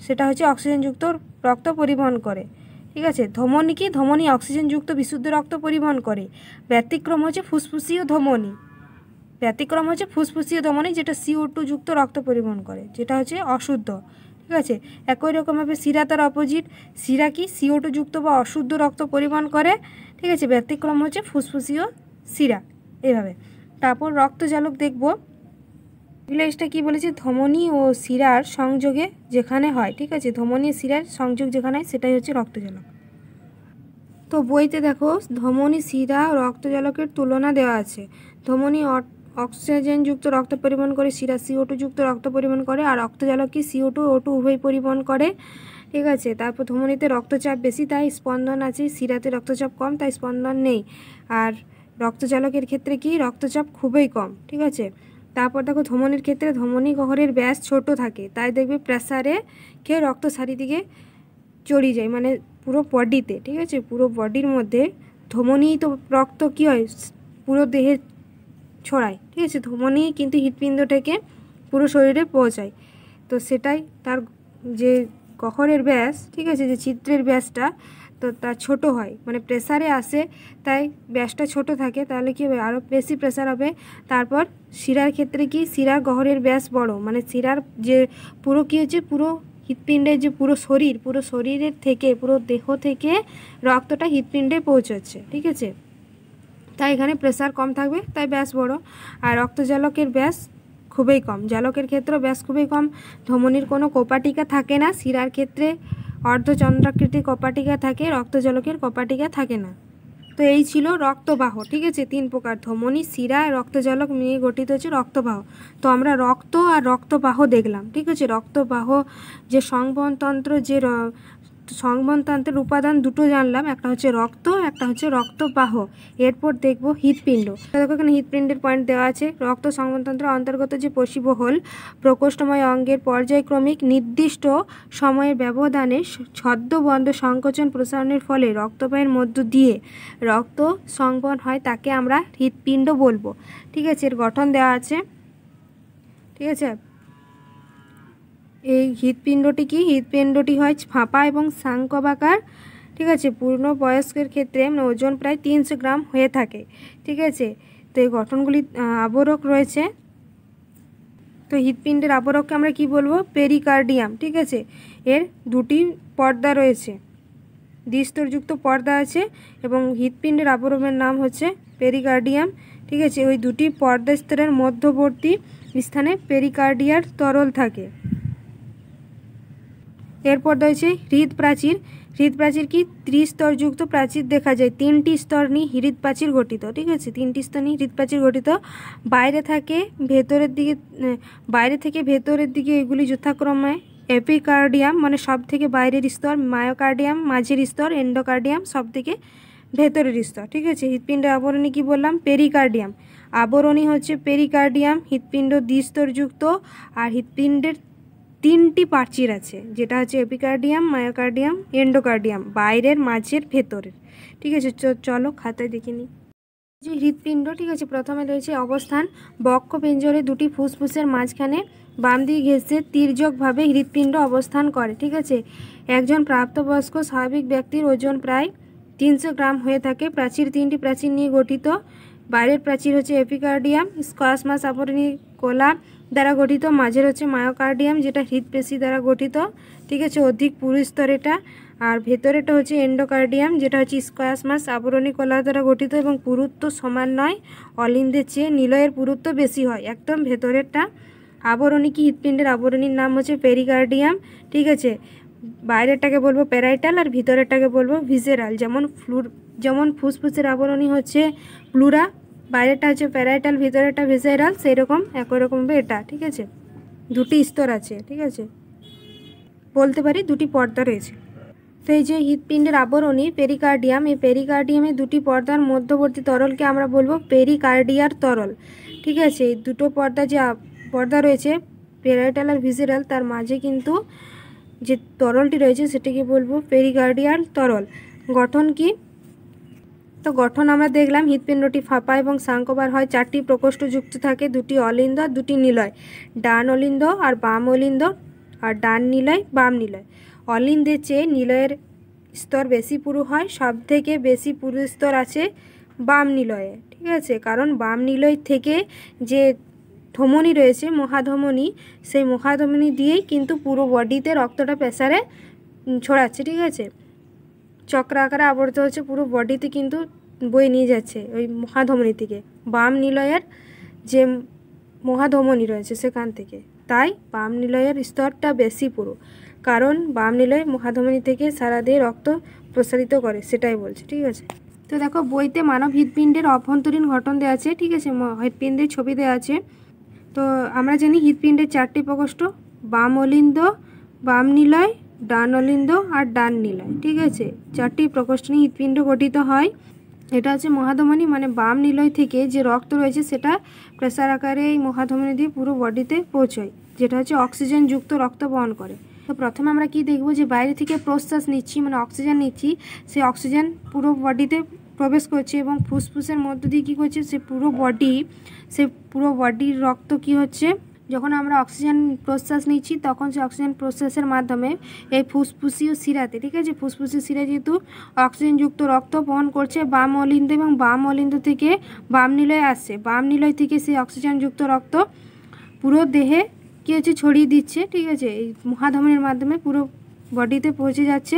S1: সেটা হচ্ছে অক্সিজেনযুক্ত রক্ত পরিবহন করে, ঠিক আছে। ধমনী অক্সিজেনযুক্ত বিশুদ্ধ রক্ত পরিবহন করে। ব্যতিক্রম হচ্ছে ফুসফুসীয় ধমনী, যেটা CO2 যুক্ত রক্ত পরিবহন করে, যেটা হচ্ছে অশুদ্ধ, ঠিক আছে। একই রকমভাবে শিরা তার অপোজিট, শিরা কি CO2 যুক্ত বা অশুদ্ধ রক্ত পরিবহন করে, ঠিক আছে। ব্যতিক্রম হচ্ছে ফুসফুসীয় শিরা, এইভাবে। তারপর রক্তজালক দেখব, এগুলো কি বলেছে, ধমনী ও শিরার সংযোগে যেখানে হয়, ঠিক আছে, ধমনী শিরার সংযোগ যেখানে হয় সেটাই হচ্ছে রক্তজালক। তো বইতে দেখো ধমনী, শিরা, রক্তজালকের তুলনা দেওয়া আছে। ধমনী অক্সিজেনযুক্ত রক্ত পরিবহন করে, শিরা CO2 যুক্ত রক্ত পরিবহন করে, আর রক্তজালক কি CO2 O2 উভয় পরিবহন করে, ঠিক আছে। তারপর ধমনীতে রক্তচাপ বেশি তাই স্পন্দন আছে, শিরাতে রক্তচাপ কম তাই স্পন্দন নেই, আর রক্তচালকের ক্ষেত্রে কি রক্তচাপ খুবই কম, ঠিক আছে। তারপর দেখো ধমনির ক্ষেত্রে ধমনী গহ্বরের ব্যাস ছোট থাকে, তাই দেখবে প্রেসারে কে রক্ত চারিদিকে চড়িয়ে যায়, মানে পুরো বডিতে, ঠিক আছে, পুরো বডির মধ্যে ধমনী তো রক্ত কী হয় পুরো দেহে ছড়ায়, ঠিক আছে। ধমনী কিন্তু হৃৎপিণ্ড থেকে পুরো শরীরে পৌঁছায়, তো সেটাই তার যে গহ্বরের ব্যাস, ঠিক আছে, যে ছিদ্রের ব্যাসটা তো তার ছোট হয়, মানে প্রেসারে আসে তাই ব্যাসটা ছোট থাকে, তাহলে কী হবে আরও বেশি প্রেসার হবে। তারপর শিরার ক্ষেত্রে কি শিরার গহ্বরের ব্যাস বড়, মানে শিরার যে পুরো কী হচ্ছে পুরো হৃৎপিণ্ডের যে পুরো শরীরের থেকে পুরো দেহ থেকে রক্তটা হৃৎপিণ্ডে পৌঁছাচ্ছে, ঠিক আছে। তাই এখানে প্রেসার কম থাকবে, তাই ব্যাস বড়। আর রক্তজালকের ব্যাস খুবই কম, জালকের ক্ষেত্রে ব্যাস খুবই কম। ধমনির কোনো কপাটিকা থাকে না, শিরার ক্ষেত্রে অর্ধচন্দ্রাকৃতির কপাটিকা থাকে, রক্তজালকের কপাটিকা থাকে না। তো এই ছিল রক্তবাহ, ঠিক আছে। 3 প্রকার, ধমনী, শিরা, রক্তজালক নিয়ে গঠিত হচ্ছে রক্তবাহ। তো আমরা রক্ত আর রক্তবাহ দেখলাম, ঠিক আছে। রক্তবাহ যে সংবহনতন্ত্র, যে সংবহনতন্ত্রের উপাদান দুটো জানলাম, একটা হচ্ছে রক্ত, একটা হচ্ছে রক্তবাহ। এরপর দেখব হৃৎপিণ্ড। দেখো এখানে হৃৎপিণ্ডের পয়েন্ট দেওয়া আছে। রক্ত সংবহনতন্ত্রের অন্তর্গত যে পেশীবহুল প্রকোষ্ঠময় অঙ্গের পর্যায়ক্রমিক নির্দিষ্ট সময়ের ব্যবধানে ছদ্মবন্ধ সংকোচন প্রসারণের ফলে রক্তবাহের মধ্য দিয়ে রক্ত সংবহন হয়, তাকে আমরা হৃৎপিণ্ড বলবো, ঠিক আছে। এর গঠন দেওয়া আছে, ঠিক আছে। এই হৃৎপিণ্ডটি কি, হৃৎপিণ্ডটি হয় ফাঁপা এবং শঙ্কবাকার, ঠিক আছে। পূর্ণবয়স্কের ক্ষেত্রে ওজন প্রায় 300 গ্রাম হয়ে থাকে, ঠিক আছে। তো এই গঠনগুলি আবরক রয়েছে। তো হৃৎপিণ্ডের আবরককে আমরা কি বলবো, পেরিকার্ডিয়াম, ঠিক আছে। এর দুটি পর্দা রয়েছে, দ্বিস্তরযুক্ত পর্দা আছে, এবং হৃৎপিণ্ডের আবরণের নাম হচ্ছে পেরিকার্ডিয়াম, ঠিক আছে। ওই দুটি পর্দা স্তরের মধ্যবর্তী স্থানে পেরিকার্ডিয়ার তরল থাকে। এরপর রয়েছে হৃদপ্রাচীর। হৃদপ্রাচীর কি ত্রিস্তরযুক্ত প্রাচীর দেখা যায়, 3টি স্তর নিয়ে হৃদপ্রাচীর গঠিত, ঠিক আছে। 3টি স্তর নিয়ে হৃদপ্রাচীর গঠিত। বাইরে থেকে ভেতরের দিকে এগুলি যথাক্রমে এপিকার্ডিয়াম, মানে সব থেকে বাইরের স্তর, মায়োকার্ডিয়াম মাঝের স্তর, এন্ডোকার্ডিয়াম সব থেকে ভেতরের স্তর, ঠিক আছে। হৃৎপিণ্ডের আবরণী কি বললাম, পেরিকার্ডিয়াম। আবরণী হচ্ছে পেরিকার্ডিয়াম। হৃৎপিণ্ড দ্বিস্তরযুক্ত, আর হৃৎপিণ্ডের 3টি প্রাচীর আছে, যেটা হচ্ছে এপিকার্ডিয়াম, মায়োকার্ডিয়াম, এন্ডোকার্ডিয়াম, বাইরের, মাঝের, ভেতরের, ঠিক আছে। চলো খাতায় দেখে নিই যে হৃৎপিণ্ড, ঠিক আছে। প্রথমে রয়েছে অবস্থান, বক্ষ পিঞ্জরে দুটি ফুসফুসের মাঝখানে বাম দিকে ঘেঁষে তির্যকভাবে হৃৎপিণ্ড অবস্থান করে, ঠিক আছে। একজন প্রাপ্তবয়স্ক স্বাভাবিক ব্যক্তির ওজন প্রায় 300 গ্রাম হয়ে থাকে। প্রাচীর 3টি প্রাচীর নিয়ে গঠিত। বাইরের প্রাচীর হচ্ছে এপিকার্ডিয়াম, স্কোয়াসমাস আবরণী কলা দ্বারা গঠিত। মাঝের হচ্ছে মায়োকার্ডিয়াম, যেটা হৃদপেশি দ্বারা গঠিত, ঠিক আছে, অধিক পুরু স্তর এটা। আর ভেতরেটা হচ্ছে এন্ডোকার্ডিয়াম, যেটা হচ্ছে স্কোয়াসমাস আবরণী কলা দ্বারা গঠিত, এবং পুরুত্ব সমান নয়, অলিন্দের চেয়ে নিলয়ের পুরুত্ব বেশি হয়, একদম ভেতরেরটা। আবরণী কি, হৃৎপিণ্ডের আবরণীর নাম হচ্ছে পেরিকার্ডিয়াম, ঠিক আছে। বাইরেরটাকে বলবো প্যারাইটাল, আর ভিতরেরটাকে বলবো ভিসেরাল। যেমন ফুসফুসের আবরণী হচ্ছে প্লুরা, বাইরেটা হচ্ছে প্যারাইটাল, ভিতরেটা ভিসেরাল, সেই রকম একই রকমভাবে এটা, ঠিক আছে। দুটি স্তর আছে, ঠিক আছে, বলতে পারি দুটি পর্দা রয়েছে। তো এই যে হৃৎপিণ্ডের আবরণী পেরিকার্ডিয়াম, এই পেরিকার্ডিয়ামে দুটি পর্দার মধ্যবর্তী তরলকে আমরা বলবো পেরিকার্ডিয়ার তরল, ঠিক আছে। এই দুটো পর্দা যে পর্দা রয়েছে প্যারাইটাল আর ভিসেরাল, তার মাঝে কিন্তু যে তরলটি রয়েছে সেটাকে বলবো পেরিকার্ডিয়াল তরল। গঠন কি, তো গঠন আমরা দেখলাম হৃৎপিণ্ডটি ফাঁপা এবং শঙ্কবার হয়, 4টি প্রকোষ্ঠ যুক্ত থাকে, 2টি অলিন্দ, 2টি নিলয়, ডান অলিন্দ আর বাম অলিন্দ, আর ডান নিলয়, বাম নিলয়। অলিন্দের চেয়ে নিলয়ের স্তর বেশি পুরু হয়, সব থেকে বেশি পুরু স্তর আছে বাম নিলয়ে, ঠিক আছে। কারণ বাম নিলয় থেকে যে ধমনী রয়েছে মহাধমনী, সেই মহাধমনী দিয়েই কিন্তু পুরো বডিতে রক্তটা প্রেসারে ছড়াচ্ছে, ঠিক আছে। চক্র আকারে আবর্ত হচ্ছে, পুরো বডিতে কিন্তু বয়ে নিয়ে যাচ্ছে ওই মহাধমনী থেকে, বাম নিলয়ের যে মহাধমনী রয়েছে সেখান থেকে। তাই বাম নিলয়ের স্তরটা বেশি পুরো, কারণ বাম নিলয় মহাধমনী থেকে সারা দিয়ে রক্ত প্রসারিত করে, সেটাই বলছে, ঠিক আছে। তো দেখো বইতে মানব হৃৎপিণ্ডের অভ্যন্তরীণ গঠন দেওয়া আছে, ঠিক আছে, হৃৎপিণ্ডের ছবি দেওয়া আছে। তো আমরা জানি হৃৎপিণ্ডের 4টি প্রকোষ্ঠ, বাম অলিন্দ, বাম নিলয়, ডান অলিন্দ আর ডান নিলয়, ঠিক আছে। 4টি প্রকোষ্ঠ নিয়ে হৃৎপিণ্ড গঠিত হয়। এটা হচ্ছে মহাধমনী, মানে বাম নিলয় থেকে যে রক্ত রয়েছে সেটা প্রেসার আকারে এই মহাধমনী দিয়ে পুরো বডিতে পৌঁছায়, যেটা হচ্ছে অক্সিজেনযুক্ত রক্ত বহন করে। তো প্রথমে আমরা কি দেখব, যে বাইরে থেকে প্রশ্বাস নিচ্ছি মানে অক্সিজেন নিচ্ছি, সেই অক্সিজেন পুরো বডিতে প্রবেশ করছে এবং ফুসফুসের মধ্য দিয়ে কী করছে, সে পুরো বডির রক্ত কি হচ্ছে, যখন আমরা অক্সিজেন প্রশ্বাস নিচ্ছি তখন সে অক্সিজেন প্রশ্বাসের মাধ্যমে এই ফুসফুসীয় শিরাতে, ঠিক আছে, ফুসফুসীয় শিরা যেহেতু অক্সিজেনযুক্ত রক্ত বহন করছে বাম অলিন্দ, এবং বাম অলিন্দ থেকে বাম নিলয়ে আসছে, বাম নিলয় থেকে সেই অক্সিজেনযুক্ত রক্ত পুরো দেহে কী হচ্ছে ছড়িয়ে দিচ্ছে, ঠিক আছে, এই মহাধমনীর মাধ্যমে পুরো বডিতে পৌঁছে যাচ্ছে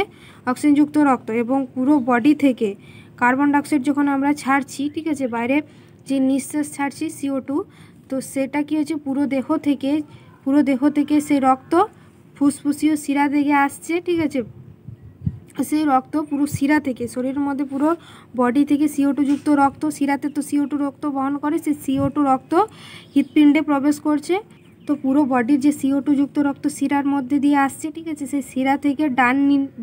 S1: অক্সিজেনযুক্ত রক্ত। এবং পুরো বডি থেকে কার্বন ডাইঅক্সাইড যখন আমরা ছাড়ছি, ঠিক আছে, বাইরে যে নিঃশ্বাস ছাড়ছি CO2, তো সেটা কি হচ্ছে পুরো দেহ থেকে সেই রক্ত ফুসফুসীয় শিরা দিকে আসছে, ঠিক আছে, সেই রক্ত পুরো শিরা থেকে, শরীরের মধ্যে পুরো বডি থেকে CO2 যুক্ত রক্ত, শিরাতে তো CO2 রক্ত বহন করে, সেই CO2 রক্ত হৃৎপিণ্ডে প্রবেশ করছে। তো পুরো বডির যে CO2 যুক্ত রক্ত শিরার মধ্যে দিয়ে আসছে, ঠিক আছে, সেই শিরা থেকে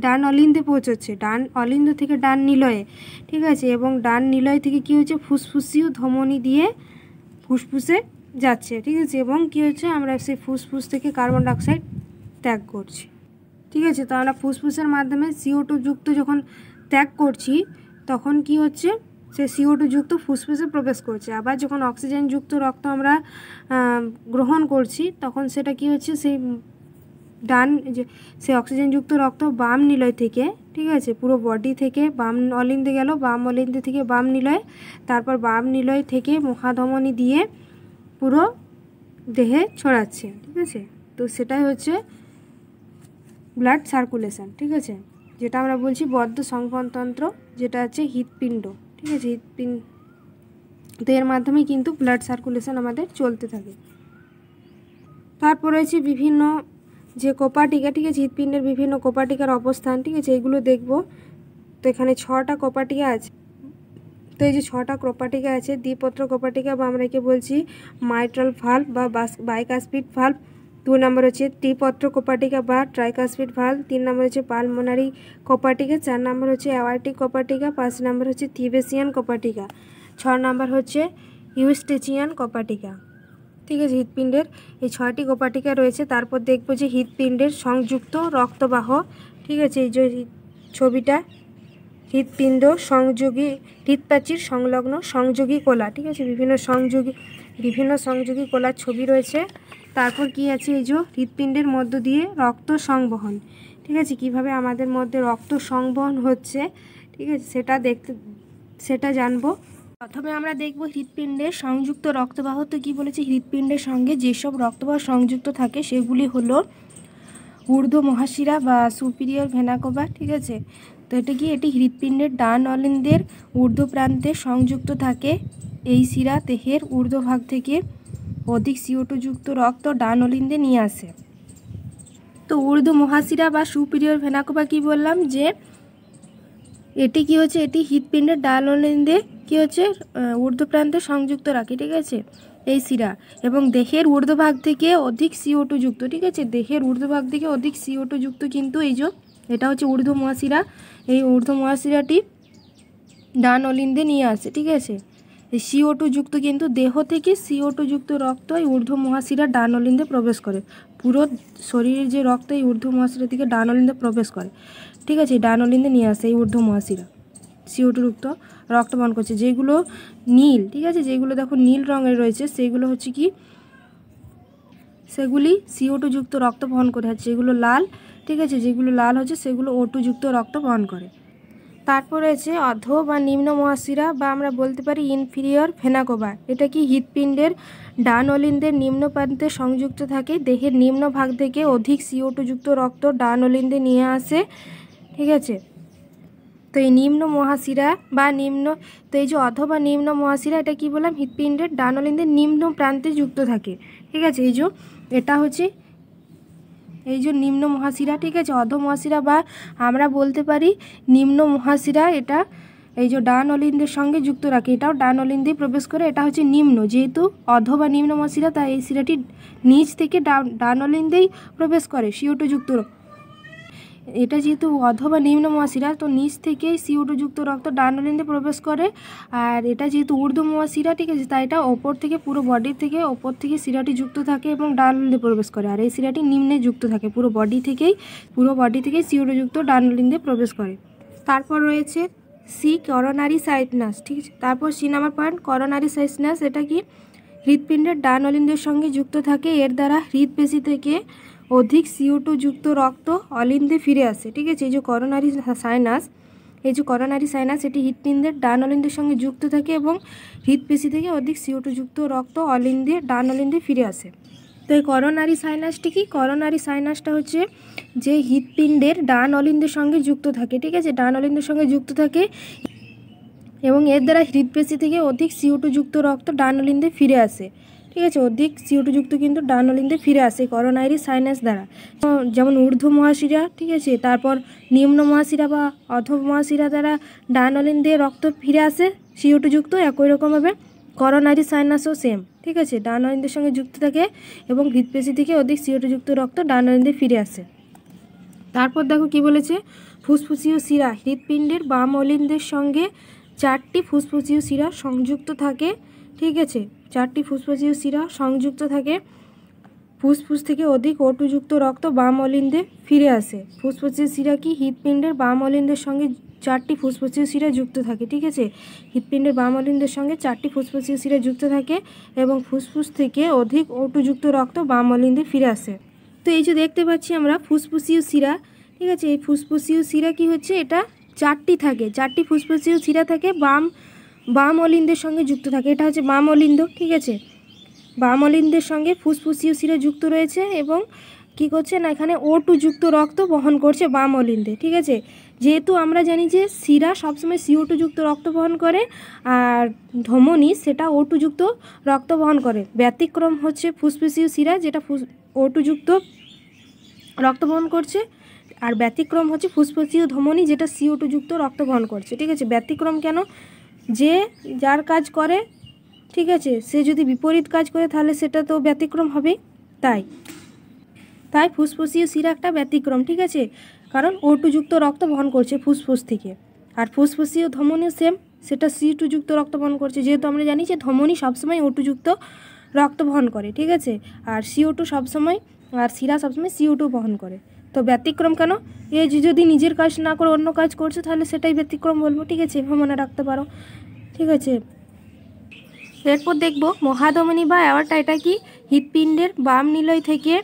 S1: ডান অলিন্দে পৌঁছচ্ছে, ডান অলিন্দ থেকে ডান নিলয়ে, ঠিক আছে, এবং ডান নিলয় থেকে কী হচ্ছে ফুসফুসীয় ধমনী দিয়ে ফুসফুসে যাচ্ছে, ঠিক আছে, এবং কী হচ্ছে আমরা সেই ফুসফুস থেকে কার্বন ডাইঅক্সাইড ত্যাগ করছি, ঠিক আছে। তো আমরা ফুসফুসের মাধ্যমে CO2 যুক্ত যখন ত্যাগ করছি তখন কি হচ্ছে, সে CO2 যুক্ত ফুসফুসে প্রবেশ করছে। আবার যখন অক্সিজেন যুক্ত রক্ত আমরা গ্রহণ করছি তখন সেটা কি হচ্ছে, সেই অক্সিজেনযুক্ত রক্ত বাম নিলয় থেকে, ঠিক আছে, পুরো বডি থেকে বাম অলিন্দে গেল, বাম অলিন্দে থেকে বাম নিলয়, তারপর বাম নিলয় থেকে মহাধমনী দিয়ে পুরো দেহে ছড়াচ্ছে, ঠিক আছে। তো সেটাই হচ্ছে ব্লাড সার্কুলেশন, ঠিক আছে, যেটা আমরা বলছি বদ্ধ সংবহনতন্ত্র, যেটা হচ্ছে হৃৎপিণ্ড, ঠিক আছে, হৃৎপিণ্ড, তো এর মাধ্যমে কিন্তু ব্লাড সার্কুলেশন আমাদের চলতে থাকে। তারপর রয়েছে বিভিন্ন যে কোপাটিকা, ঠিক আছে, হৃৎপিণ্ডের বিভিন্ন কোপাটিকার অবস্থান, ঠিক আছে, এগুলো দেখব। তো এখানে 6টা কোপাটিকা আছে। তো এই যে 6টা কোপাটিকা আছে, দ্বিপত্র কোপাটিকা বা আমরা একে বলছি মাইট্রাল ভাল্ভ বা বাইকাসপিড ভাল্ভ। 2 নম্বর হচ্ছে ত্রিপত্র কোপাটিকা বা ট্রাইকাসপিড ভাল্ভ। 3 নম্বর হচ্ছে পালমোনারি কোপাটিকা। 4 নম্বর হচ্ছে অ্যাওয়ার্টিক কোপাটিকা। 5 নম্বর হচ্ছে থিবেসিয়ান কোপাটিকা। 6 নম্বর হচ্ছে ইউস্টেচিয়ান কোপাটিকা, ঠিক আছে। হৃৎপিণ্ডের এই 6টি কোপাটিকা রয়েছে। তারপর দেখব যে হৃৎপিণ্ডের সংযুক্ত রক্তবাহ, ঠিক আছে, এই যে ছবিটা হৃৎপিণ্ড সংযোগী হৃৎপ্রাচীর সংলগ্ন সংযোগী কলা, ঠিক আছে, বিভিন্ন সংযোগী কলার ছবি রয়েছে। তারপর কি আছে, এই যে হৃৎপিণ্ডের মধ্য দিয়ে রক্ত সংবহন, ঠিক আছে, কিভাবে আমাদের মধ্যে রক্ত সংবহন হচ্ছে, ঠিক আছে, সেটা জানবো। প্রথমে আমরা দেখব হৃৎপিণ্ডের সংযুক্ত রক্তবাহ। তো কী বলেছে, হৃৎপিণ্ডের সঙ্গে যেসব রক্তবাহ সংযুক্ত থাকে সেগুলি হলো ঊর্ধ্ব মহাশিরা বা সুপিরিয়র ভেনা কাভা, ঠিক আছে। তো এটি হৃৎপিণ্ডের ডান অলিন্দের ঊর্ধ্ব প্রান্তে সংযুক্ত থাকে। এই শিরা দেহের ঊর্ধ্বভাগ থেকে অধিক CO2 যুক্ত রক্ত ডান অলিন্দে নিয়ে আসে। তো ঊর্ধ্ব মহাশিরা বা সুপিরিয়র ভেনা কাভা কী বললাম, যে এটি কি হচ্ছে, এটি হৃৎপিণ্ডের ডান অলিন্দে কী হচ্ছে ঊর্ধ্ব প্রান্তে সংযুক্ত রাখে, ঠিক আছে, এই শিরা, এবং দেহের ঊর্ধ্বভাগ থেকে অধিক CO2 যুক্ত, ঠিক আছে, দেহের ঊর্ধ্বভাগ থেকে অধিক CO2 যুক্ত কিন্তু এই যে এটা হচ্ছে ঊর্ধ্ব মহাশিরা, এই ঊর্ধ্ব মহাশিরাটি ডান অলিন্দে নিয়ে আসে, ঠিক আছে। এই CO2 যুক্ত কিন্তু দেহ থেকে CO2 যুক্ত রক্ত এই ঊর্ধ্ব মহাশিরা ডান অলিন্দে প্রবেশ করে। পুরো শরীরের যে রক্ত এই ঊর্ধ্ব মহাশিরা থেকে ডান অলিন্দে প্রবেশ করে, ঠিক আছে, ডান অলিন্দে নিয়ে আসে এই ঊর্ধ্ব মহাশিরা CO2 যুক্ত রক্ত বহন করছে। যেগুলো নীল, ঠিক আছে, যেগুলো দেখো নীল রঙের রয়েছে সেগুলো হচ্ছে কি, সেগুলি CO2 যুক্ত রক্ত বহন করে। আছে যেগুলো লাল, ঠিক আছে, যেগুলো লাল হচ্ছে সেগুলো O2 যুক্ত রক্ত বহন করে। তারপর রয়েছে অধ বা নিম্ন মহাশিরা বা আমরা বলতে পারি ইনফিরিয়র ভেনা কাভা। এটা কি হৃৎপিণ্ডের ডান অলিন্দের নিম্ন প্রান্তে সংযুক্ত থাকে। দেহের নিম্ন ভাগ থেকে অধিক CO2 যুক্ত রক্ত ডান অলিন্দে নিয়ে আসে, ঠিক আছে। তো এই নিম্ন মহাশিরা বা তো এই যে অধ বা নিম্ন মহাশিরা, এটা কি বললাম, হৃৎপিণ্ডের ডান অলিন্দের নিম্ন প্রান্তে যুক্ত থাকে, ঠিক আছে। এটা হচ্ছে এই যে নিম্ন মহাশিরা, ঠিক আছে। অধ মহাশিরা বা আমরা বলতে পারি নিম্ন মহাশিরা, এটা এই যে ডান অলিন্দের সঙ্গে যুক্ত রাখে, এটাও ডান অলিন্দেই প্রবেশ করে। এটা হচ্ছে নিম্ন, যেহেতু অধ বা নিম্ন মহাশিরা, তাই এই শিরাটি নিচ থেকে ডান অলিন্দেই প্রবেশ করে CO2 যুক্ত। এটা যেহেতু অধ বা নিম্ন মহাশিরা, তো নিচ থেকে CO2 যুক্ত রক্ত ডান অলিন্দে প্রবেশ করে। আর এটা যেহেতু ঊর্ধ্ব মহাশিরা, ঠিক আছে, তাই এটা ওপর থেকে পুরো বডি থেকে ওপর থেকে শিরাটি যুক্ত থাকে এবং ডান অলিন্দে প্রবেশ করে। আর এই শিরাটি নিম্নে যুক্ত থাকে, পুরো বডি থেকেই CO2 যুক্ত ডান অলিন্দে প্রবেশ করে। তারপর রয়েছে সি, করোনারি সাইনাস, ঠিক আছে। তারপর C number point, coronary sinus. এটা কি হৃৎপিণ্ডের ডান অলিন্দের সঙ্গে যুক্ত থাকে। এর দ্বারা হৃদপেশি থেকে অধিক CO2 যুক্ত রক্ত অলিন্দে ফিরে আসে, ঠিক আছে। এই যে করোনারি সাইনাস, এটি হৃৎপিণ্ডের ডান অলিন্দের সঙ্গে যুক্ত থাকে এবং হৃদপেশি থেকে অধিক CO2 যুক্ত রক্ত ডান অলিন্দে ফিরে আসে। তো এই করোনারি সাইনাসটি কি? করোনারি সাইনাসটা হচ্ছে যে হৃৎপিণ্ডের ডান অলিন্দের সঙ্গে যুক্ত থাকে, ঠিক আছে, ডান অলিন্দের সঙ্গে যুক্ত থাকে এবং এর দ্বারা হৃদপেশি থেকে অধিক CO2 যুক্ত রক্ত ডান অলিন্দে ফিরে আসে, ঠিক আছে। অধিক CO2 যুক্ত কিন্তু ডান অলিন্দে ফিরে আসে করোনারি সাইনাস দ্বারা। যেমন ঊর্ধ্ব মহাশিরা, ঠিক আছে, তারপর নিম্ন মহাশিরা বা অধ মহাশিরা দ্বারা ডান অলিন্দে রক্ত ফিরে আসে CO2 যুক্ত, একই রকমভাবে করোনারি সাইনাসও সেম, ঠিক আছে, ডান অলিন্দের সঙ্গে যুক্ত থাকে এবং হৃদপেশি থেকে অধিক CO2 যুক্ত রক্ত ডান অলিন্দে ফিরে আসে। তারপর দেখো কি বলেছে, ফুসফুসীয় শিরা। হৃৎপিণ্ডের বাম অলিন্দের সঙ্গে 4টি ফুসফুসীয় শিরা সংযুক্ত থাকে, ঠিক আছে, 4টি ফুসফুসীয় শিরা সংযুক্ত থাকে। ফুসফুস থেকে অধিক O2 যুক্ত রক্ত বাম অলিন্দে ফিরে আসে। ফুসফুসীয় শিরা কি? হৃৎপিণ্ডের বাম অলিন্দের সঙ্গে 4টি ফুসফুসীয় শিরা যুক্ত থাকে, ঠিক আছে, হৃৎপিণ্ডের বাম অলিন্দের সঙ্গে 4টি ফুসফুসীয় শিরা যুক্ত থাকে এবং ফুসফুস থেকে অধিক O2 যুক্ত রক্ত বাম অলিন্দে ফিরে আসে। তো এই যে দেখতে পাচ্ছি আমরা ফুসফুসীয় শিরা, ঠিক আছে, এই ফুসফুসীয় শিরা কি হচ্ছে, এটা 4টি থাকে, 4টি ফুসফুসীয় শিরা থাকে, বাম অলিন্দের সঙ্গে যুক্ত থাকে। এটা হচ্ছে বাম অলিন্দ, ঠিক আছে, বাম অলিন্দের সঙ্গে ফুসফুসীয় শিরা যুক্ত রয়েছে এবং কি করছে না, এখানে O2 যুক্ত রক্ত বহন করছে বাম অলিন্দে, ঠিক আছে। যেহেতু আমরা জানি যে শিরা সবসময় CO2 যুক্ত রক্ত বহন করে আর ধমনী সেটা O2 যুক্ত রক্ত বহন করে। ব্যতিক্রম হচ্ছে ফুসফুসীয় শিরা, যেটা O2 যুক্ত রক্ত বহন করছে, আর ব্যতিক্রম হচ্ছে ফুসফুসীয় ধমনী, যেটা CO2 যুক্ত রক্ত বহন করছে, ঠিক আছে। ব্যতিক্রম কেন? যে যার কাজ করে, ঠিক আছে, সে যদি বিপরীত কাজ করে তাহলে সেটা তো ব্যতিক্রম হবে, তাই ফুসফুসীয় শিরা একটা ব্যতিক্রম, ঠিক আছে, কারণ O2 যুক্ত রক্ত বহন করছে ফুসফুস থেকে। আর ফুসফুসীয় ধমনী সেম, সেটা CO2 যুক্ত রক্ত বহন করছে, যেহেতু আমরা জানি যে ধমনী সবসময় O2 যুক্ত রক্ত বহন করে, ঠিক আছে, আর CO2 সবসময়, আর শিরা সবসময় CO2 বহন করে। তো ব্যতিক্রম কেন? এই যে যদি নিজের কাজ না করে অন্য কাজ করছে তাহলে সেটাই ব্যতিক্রম বলবো, ঠিক আছে, এভাবে মনে রাখতে পারো, ঠিক আছে। এরপর দেখব মহাধমনী বা অ্যাওর্টা। এটা কি? হৃৎপিণ্ডের বাম নিলয় থেকে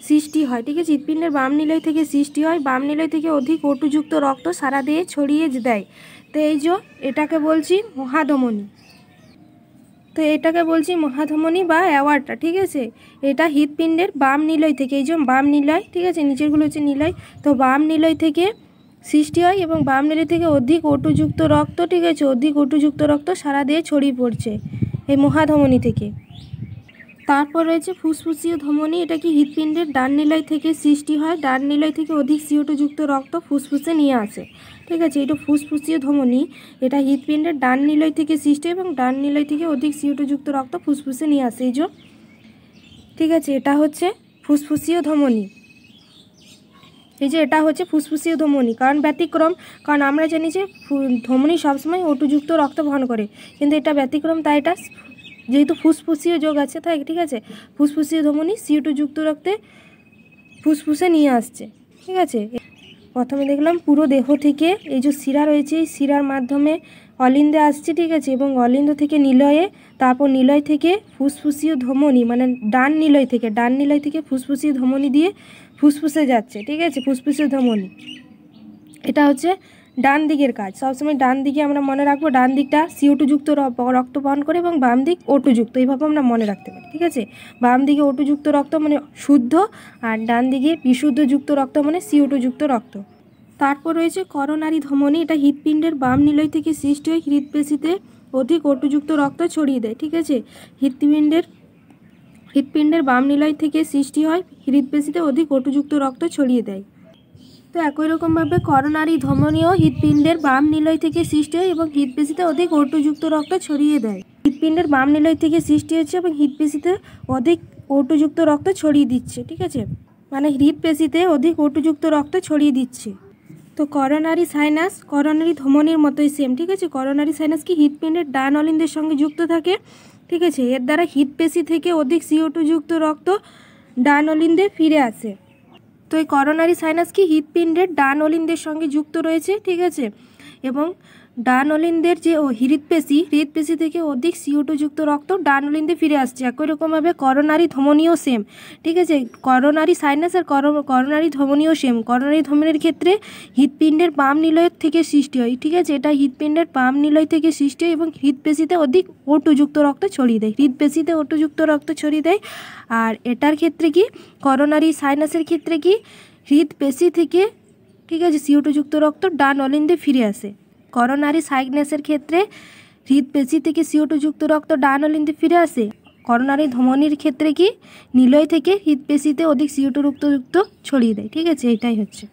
S1: সৃষ্টি হয়, ঠিক আছে, হৃৎপিণ্ডের বাম নিলয় থেকে সৃষ্টি হয়। বাম নিলয় থেকে অধিক O2 যুক্ত রক্ত সারা দেহে ছড়িয়ে দেয়। তো এই যে এটাকে বলছি মহাধমনী, মহাধমনী বা অ্যাওর্টা, ঠিক আছে। এটা হৃৎপিণ্ডের বাম নিলয় থেকে, এই যে বাম নিলয়, ঠিক আছে, নিচেরগুলো হচ্ছে নিলয়, তো বাম নিলয় থেকে সৃষ্টি হয় এবং বাম নিলয় থেকে অধিক O2 যুক্ত রক্ত, ঠিক আছে, অধিক O2 যুক্ত রক্ত সারা দেহে ছড়িয়ে পড়ছে এই মহাধমনী থেকে। তারপর রয়েছে ফুসফুসীয় ধমনী। এটা কি? হৃৎপিণ্ডের ডান নিলয় থেকে সৃষ্টি হয়। ডান নিলয় থেকে অধিক CO2 যুক্ত রক্ত ফুসফুসে নিয়ে আসে, ঠিক আছে, এটা ফুসফুসীয় ধমনী। এটা হৃৎপিণ্ডের ডান নিলয় থেকে সৃষ্টি এবং ডান নিলয় থেকে অধিক CO2 যুক্ত রক্ত ফুসফুসে নিয়ে আসে, এই যে, ঠিক আছে, এটা হচ্ছে ফুসফুসীয় ধমনী। এই যে এটা হচ্ছে ফুসফুসীয় ধমনী, কারণ ব্যতিক্রম, কারণ আমরা জানি যে ধমনী সবসময় O2 যুক্ত রক্ত বহন করে, কিন্তু এটা ব্যতিক্রম, তাই এটা যেহেতু ফুসফুসীয় যোগ আছে তাই, ঠিক আছে, ফুসফুসীয় ধমনী CO2 যুক্ত রক্তে ফুসফুসে নিয়ে আসছে, ঠিক আছে। প্রথমে দেখলাম পুরো দেহ থেকে এই যে শিরা রয়েছে, এই শিরার মাধ্যমে অলিন্দে আসছে, ঠিক আছে, এবং অলিন্দ থেকে নিলয়ে, তারপর নিলয় থেকে ফুসফুসীয় ধমনী, মানে ডান নিলয় থেকে ফুসফুসীয় ধমনী দিয়ে ফুসফুসে যাচ্ছে, ঠিক আছে, ফুসফুসীয় ধমনী। এটা হচ্ছে ডান দিকের কাজ। সবসময় ডান দিকে আমরা মনে রাখবো, ডান দিকটা CO2 যুক্ত রক্ত বহন করে এবং বাম দিক O2 যুক্ত, এইভাবে আমরা মনে রাখতে পারি, ঠিক আছে। বাম দিকে O2 যুক্ত রক্ত মানে শুদ্ধ, আর ডান দিকে বিশুদ্ধ যুক্ত রক্ত মানে CO2 যুক্ত রক্ত। তারপর রয়েছে করোনারি ধমনী। এটা হৃৎপিণ্ডের বাম নিলয় থেকে সৃষ্টি হয়, হৃদপেশিতে অধিক O2 যুক্ত রক্ত ছড়িয়ে দেয়, ঠিক আছে, হৃৎপিণ্ডের বাম নিলয় থেকে সৃষ্টি হয়, হৃদপেশিতে অধিক O2 যুক্ত রক্ত ছড়িয়ে দেয়। তো একই রকমভাবে করোনারি ধমনীও হৃৎপিণ্ডের বাম নিলয় থেকে সৃষ্টি হয় এবং হৃদপেশিতে অধিক O2 যুক্ত রক্ত ছড়িয়ে দেয়। হৃৎপিণ্ডের বাম নিলয় থেকে সৃষ্টি হচ্ছে এবং হৃদপেশিতে অধিক O2 যুক্ত রক্ত ছড়িয়ে দিচ্ছে, ঠিক আছে, মানে হৃদপেশিতে অধিক ওটুযুক্ত রক্ত ছড়িয়ে দিচ্ছে। তো করোনারি সাইনাস করোনারি ধমনির মতোই সেম, ঠিক আছে। করোনারি সাইনাস কি হৃৎপিণ্ডের ডান অলিন্দের সঙ্গে যুক্ত থাকে, ঠিক আছে। এর দ্বারা হৃদপেশি থেকে অধিক CO2 যুক্ত রক্ত ডান অলিন্দে ফিরে আসে। তো এই করোনারি সাইনাস কি হৃৎপিণ্ডের ডান অলিন্দের সঙ্গে যুক্ত রয়েছে, ঠিক আছে। এবং ডান অলিন্দের যে হৃদপেশি থেকে অধিক CO2 যুক্ত রক্ত ডান অলিন্দে ফিরে আসছে। একই রকমভাবে করোনারি ধমনীও সেম, ঠিক আছে। করোনারি সাইনাস আর করোনারি ধমনীও সেম। করোনারি ধমনীর ক্ষেত্রে হৃৎপিণ্ডের বাম নিলয় থেকে সৃষ্টি হয়, ঠিক আছে। এটা হৃৎপিণ্ডের বাম নিলয় থেকে সৃষ্টি হয় এবং হৃদপেশিতে অধিক O2 যুক্ত রক্ত ছড়িয়ে দেয়, হৃদপেশিতে O2 যুক্ত রক্ত ছড়িয়ে দেয়। আর এটার ক্ষেত্রে কি, করোনারি সাইনাসের ক্ষেত্রে কি হৃদপেশি থেকে, ঠিক আছে, CO2 যুক্ত রক্ত ডান অলিন্দে ফিরে আসে। করোনারি সাইনাসের ক্ষেত্রে হৃদপেশি থেকে CO2 যুক্ত রক্ত ডান অলিন্দে ফিরে আসে। করোনারি ধমনির ক্ষেত্রে কি নিলয় থেকে হৃদপেশিতে অধিক CO2 যুক্ত ছড়িয়ে দেয়, ঠিক আছে। এটাই হচ্ছে।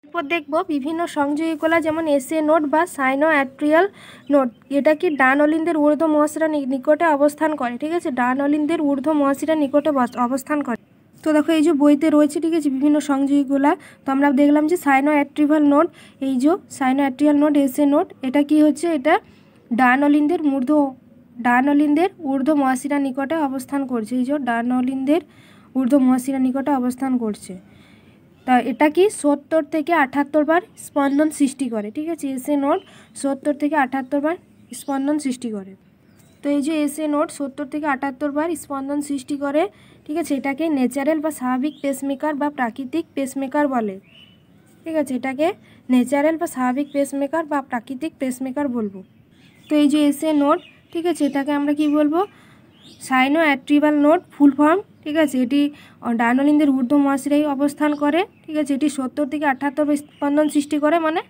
S1: এরপর দেখব বিভিন্ন সংযোগী কলা, যেমন SA নোড বা সাইনো অ্যাট্রিয়াল নোড। এটা কি ডান অলিন্দের ঊর্ধ্ব মহাশিরা নিকটে অবস্থান করে, ঠিক আছে। ডান অলিন্দের ঊর্ধ্ব মহাশিরা নিকটে অবস্থান করে। তো দেখো এই যে বইতে রয়েছে, ঠিক আছে, বিভিন্ন সংযোগীগুলা। তো আমরা দেখলাম যে সাইনো অ্যাট্রিয়াল নোড, এই যে সাইনো অ্যাট্রিয়াল নোড, SA নোড, এটা কি হচ্ছে, এটা ডান অলিন্দের ঊর্ধ্ব মহাশিরা নিকটে অবস্থান করছে। এই যে ডান অলিন্দের ঊর্ধ্ব মহাশিরা নিকটে অবস্থান করছে। তা এটা কি 70 থেকে 78 বার স্পন্দন সৃষ্টি করে, ঠিক আছে। SA নোড 70 থেকে 78 বার স্পন্দন সৃষ্টি করে। তো এই যে SA নোড 70 থেকে 78 বার স্পন্দন সৃষ্টি করে, ঠিক আছে। এটাকে ন্যাচারাল বা স্বাভাবিক পেসমেকার বা প্রাকৃতিক পেসমেকার বলে, ঠিক আছে। এটাকে ন্যাচারাল বা স্বাভাবিক পেসমেকার বা প্রাকৃতিক পেসমেকার বলবো। তো এই যে SA নোড, ঠিক আছে, এটাকে আমরা কি বলবো, সাইনো অ্যাট্রিয়াল নোড ফুল ফর্ম, ঠিক আছে। এটি ডান অলিন্দের ঊর্ধ্ব মহাশিরায় অবস্থান করে, ঠিক আছে। এটি 70 থেকে 78 বার স্পন্দন সৃষ্টি করে, মানে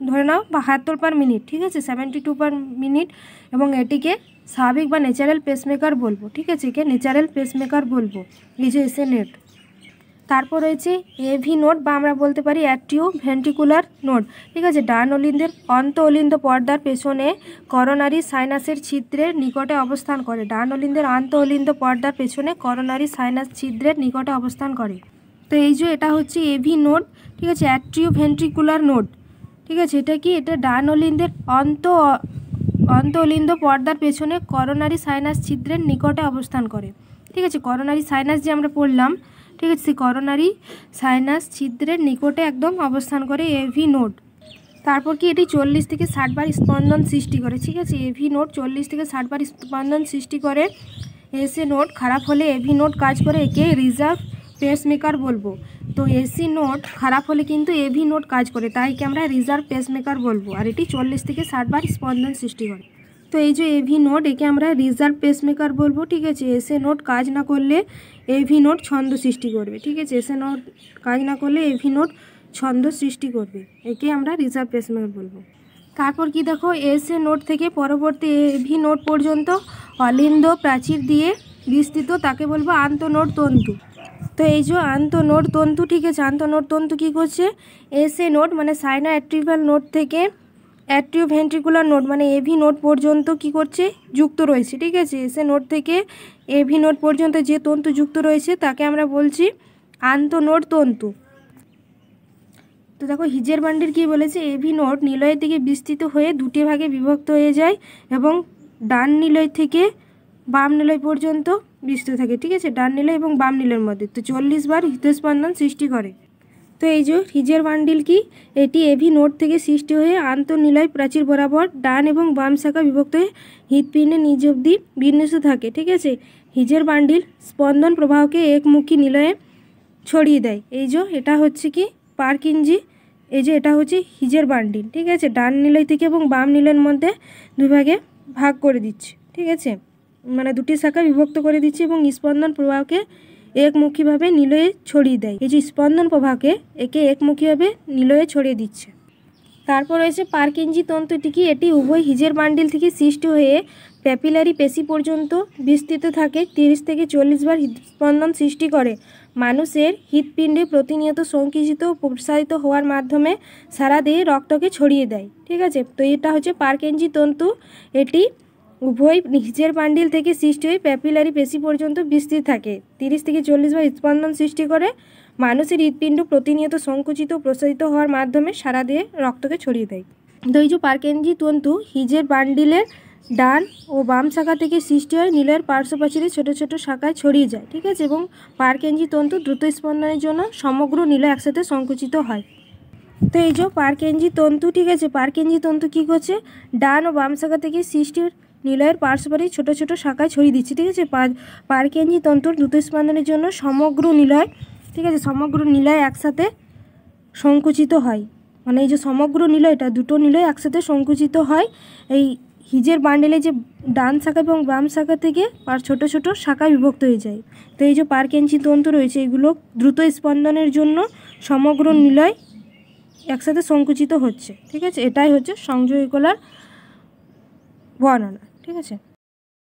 S1: ধরে নাও 72 পার মিনিট, ঠিক আছে, 72 পার মিনিট। এবং এটিকে স্বাভাবিক বা ন্যাচারাল পেসমেকার বলবো, ঠিক আছে। একে ন্যাচারাল পেসমেকার বলবো, এই যে SA নোড। তারপর রয়েছে AV নোড বা আমরা বলতে পারি অ্যাট্রিও ভেন্ট্রিকুলার নোড, ঠিক আছে। ডান অলিন্দের অন্ত অলিন্দ পর্দার পেছনে করোনারি সাইনাসের ছিদ্রের নিকটে অবস্থান করে। ডান অলিন্দের আন্ত অলিন্দ পর্দার পেছনে করোনারি সাইনাস ছিদ্রের নিকটে অবস্থান করে। তো এই যে এটা হচ্ছে AV নোড, ঠিক আছে, অ্যাট্রিও ভেন্ট্রিকুলার নোড, ঠিক আছে। এটা কি, এটা ডান অলিন্দের অন্ত অলিন্দ পর্দার পেছনে করোনারি সাইনাস ছিদ্রের নিকটে অবস্থান করে, ঠিক আছে। করোনারি সাইনাস যে আমরা পড়লাম, ঠিক আছে, সেই করোনারি সাইনাস ছিদ্রের নিকটে একদম অবস্থান করে AV নোড। তারপর কি এটি 40 থেকে 60 বার স্পন্দন সৃষ্টি করে, ঠিক আছে। AV নোড 40 থেকে 60 বার স্পন্দন সৃষ্টি করে। SA নোড খারাপ হলে AV নোড কাজ করে, একে রিজার্ভ পেসমেকার বলবো। তো AC নোড খারাপ হলে কিন্তু AV নোড কাজ করে, তাই কি আমরা রিজার্ভ পেসমেকার বলবো। আর এটি 40 থেকে 60 বার স্পন্দন সৃষ্টি করে। তো এই যে AV নোড, একে আমরা রিজার্ভ পেসমেকার বলবো, ঠিক আছে। SA নোড কাজ না করলে AV নোড ছন্দ সৃষ্টি করবে, ঠিক আছে। SA নোড কাজ না করলে AV নোড ছন্দ সৃষ্টি করবে, একে আমরা রিজার্ভ পেসমেকার বলবো। তারপর কি দেখো, SA নোড থেকে পরবর্তী AV নোড পর্যন্ত অলিন্দ প্রাচীর দিয়ে বিস্তৃত, তাকে বলবো আন্তঃনোড তন্তু। তো এই যে আন্তঃনোড তন্তু, ঠিক আছে। আন্তঃনোড তন্তু কী করছে, SA নোড মানে সাইনো অ্যাট্রিয়াল নোড থেকে অ্যাট্রিও ভেন্ট্রিকুলার নোড মানে AV নোড পর্যন্ত কি করছে, যুক্ত রয়েছে, ঠিক আছে। SA নোড থেকে AV নোড পর্যন্ত যে তন্তু যুক্ত রয়েছে তাকে আমরা বলছি আন্তঃনোড তন্তু। তো দেখো হিজের বান্ডিল কি বলেছে, AV নোড নিলয়ের দিকে বিস্তৃত হয়ে দুটি ভাগে বিভক্ত হয়ে যায় এবং ডান নিলয় থেকে বাম নিলয় পর্যন্ত বিস্তৃত থাকে, ঠিক আছে। ডান নিলয় এবং বাম নিলয়ের মধ্যে। তো 40 বার হৃদস্পন্দন সৃষ্টি করে। তো এই যে হিজের বান্ডিল কি, এটি AV নোড থেকে সৃষ্টি হয়ে আন্তঃনিলয় প্রাচীর বরাবর ডান এবং বাম শাখা বিভক্ত হয়ে হৃৎপিণ্ডের নিজ অবধি বিন্যস্ত থাকে, ঠিক আছে। হিজের বান্ডিল স্পন্দন প্রবাহকে একমুখী নিলয়ে ছড়িয়ে দেয়। এই যে এটা হচ্ছে কি পারকিনজি, এই যে এটা হচ্ছে হিজের বান্ডিল, ঠিক আছে। ডান নিলয় থেকে এবং বাম নিলয়ের মধ্যে দুই ভাগে ভাগ করে দিচ্ছে, ঠিক আছে, মানে দুটি শাখা বিভক্ত করে দিচ্ছে এবং স্পন্দন প্রবাহকে একমুখীভাবে নিলয়ে ছড়িয়ে দেয়। এই যে স্পন্দন প্রবাহকে একে একমুখীভাবে নিলয়ে ছড়িয়ে দিচ্ছে। তারপর রয়েছে পারকিনজি তন্তুটি কি, এটি উভয় হিজের বান্ডিল থেকে সৃষ্টি হয়ে প্যাপিলারি পেশি পর্যন্ত বিস্তৃত থাকে। 30 থেকে 40 বার হৃদস্পন্দন সৃষ্টি করে। মানুষের হৃৎপিণ্ডে প্রতিনিয়ত সংকুচিত ও প্রসারিত হওয়ার মাধ্যমে সারা দেহে রক্তকে ছড়িয়ে দেয়, ঠিক আছে। তো এটা হচ্ছে পারকিনজি তন্তু, এটি উভয় হিজের বান্ডিল থেকে সৃষ্টি হয়ে প্যাপিলারি পেশি পর্যন্ত বিস্তৃত থাকে। 30 থেকে 40 বার হৃৎস্পন্দন সৃষ্টি করে। মানুষের হৃৎপিণ্ড প্রতিনিয়ত সংকুচিত প্রসারিত হওয়ার মাধ্যমে সারা দেহে রক্তকে ছড়িয়ে দেয়। তো এই যে পার্কেনজি তন্তু হিজের বান্ডিলের ডান ও বাম শাখা থেকে সৃষ্টি হয়, নিলয়ের পার্শ্বপ্রাচীরে ছোট ছোট শাখায় ছড়িয়ে যায়, ঠিক আছে। এবং পার্কেনজি তন্তু দ্রুত স্পন্দনের জন্য সমগ্র নিলয় একসাথে সংকুচিত হয়। তো এই যে পার্কেনজি তন্তু, ঠিক আছে, পার্কেনজি তন্তু কী করছে, ডান ও বাম শাখা থেকে সৃষ্টি নিলয়ের পার্শ্বপ্রাচীরে ছোট ছোট শাখায় ছড়িয়ে দিচ্ছে, ঠিক আছে। পার্কেনজি তন্তুর দ্রুত স্পন্দনের জন্য সমগ্র নিলয়, ঠিক আছে, সমগ্র নিলয় একসাথে সংকুচিত হয়। মানে এই যে সমগ্র নিলয়টা, দুটো নিলয় একসাথে সংকুচিত হয় এই হিজের বান্ডেলে যে ডান শাখা এবং বাম শাখা থেকে আর ছোট ছোট শাখায় বিভক্ত হয়ে যায়। তো এই যে পার্কেনজি তন্তু রয়েছে, এগুলো দ্রুত স্পন্দনের জন্য সমগ্র নিলয় একসাথে সংকুচিত হচ্ছে, ঠিক আছে। এটাই হচ্ছে সংযোগিকলার বর্ণনা, ঠিক আছে।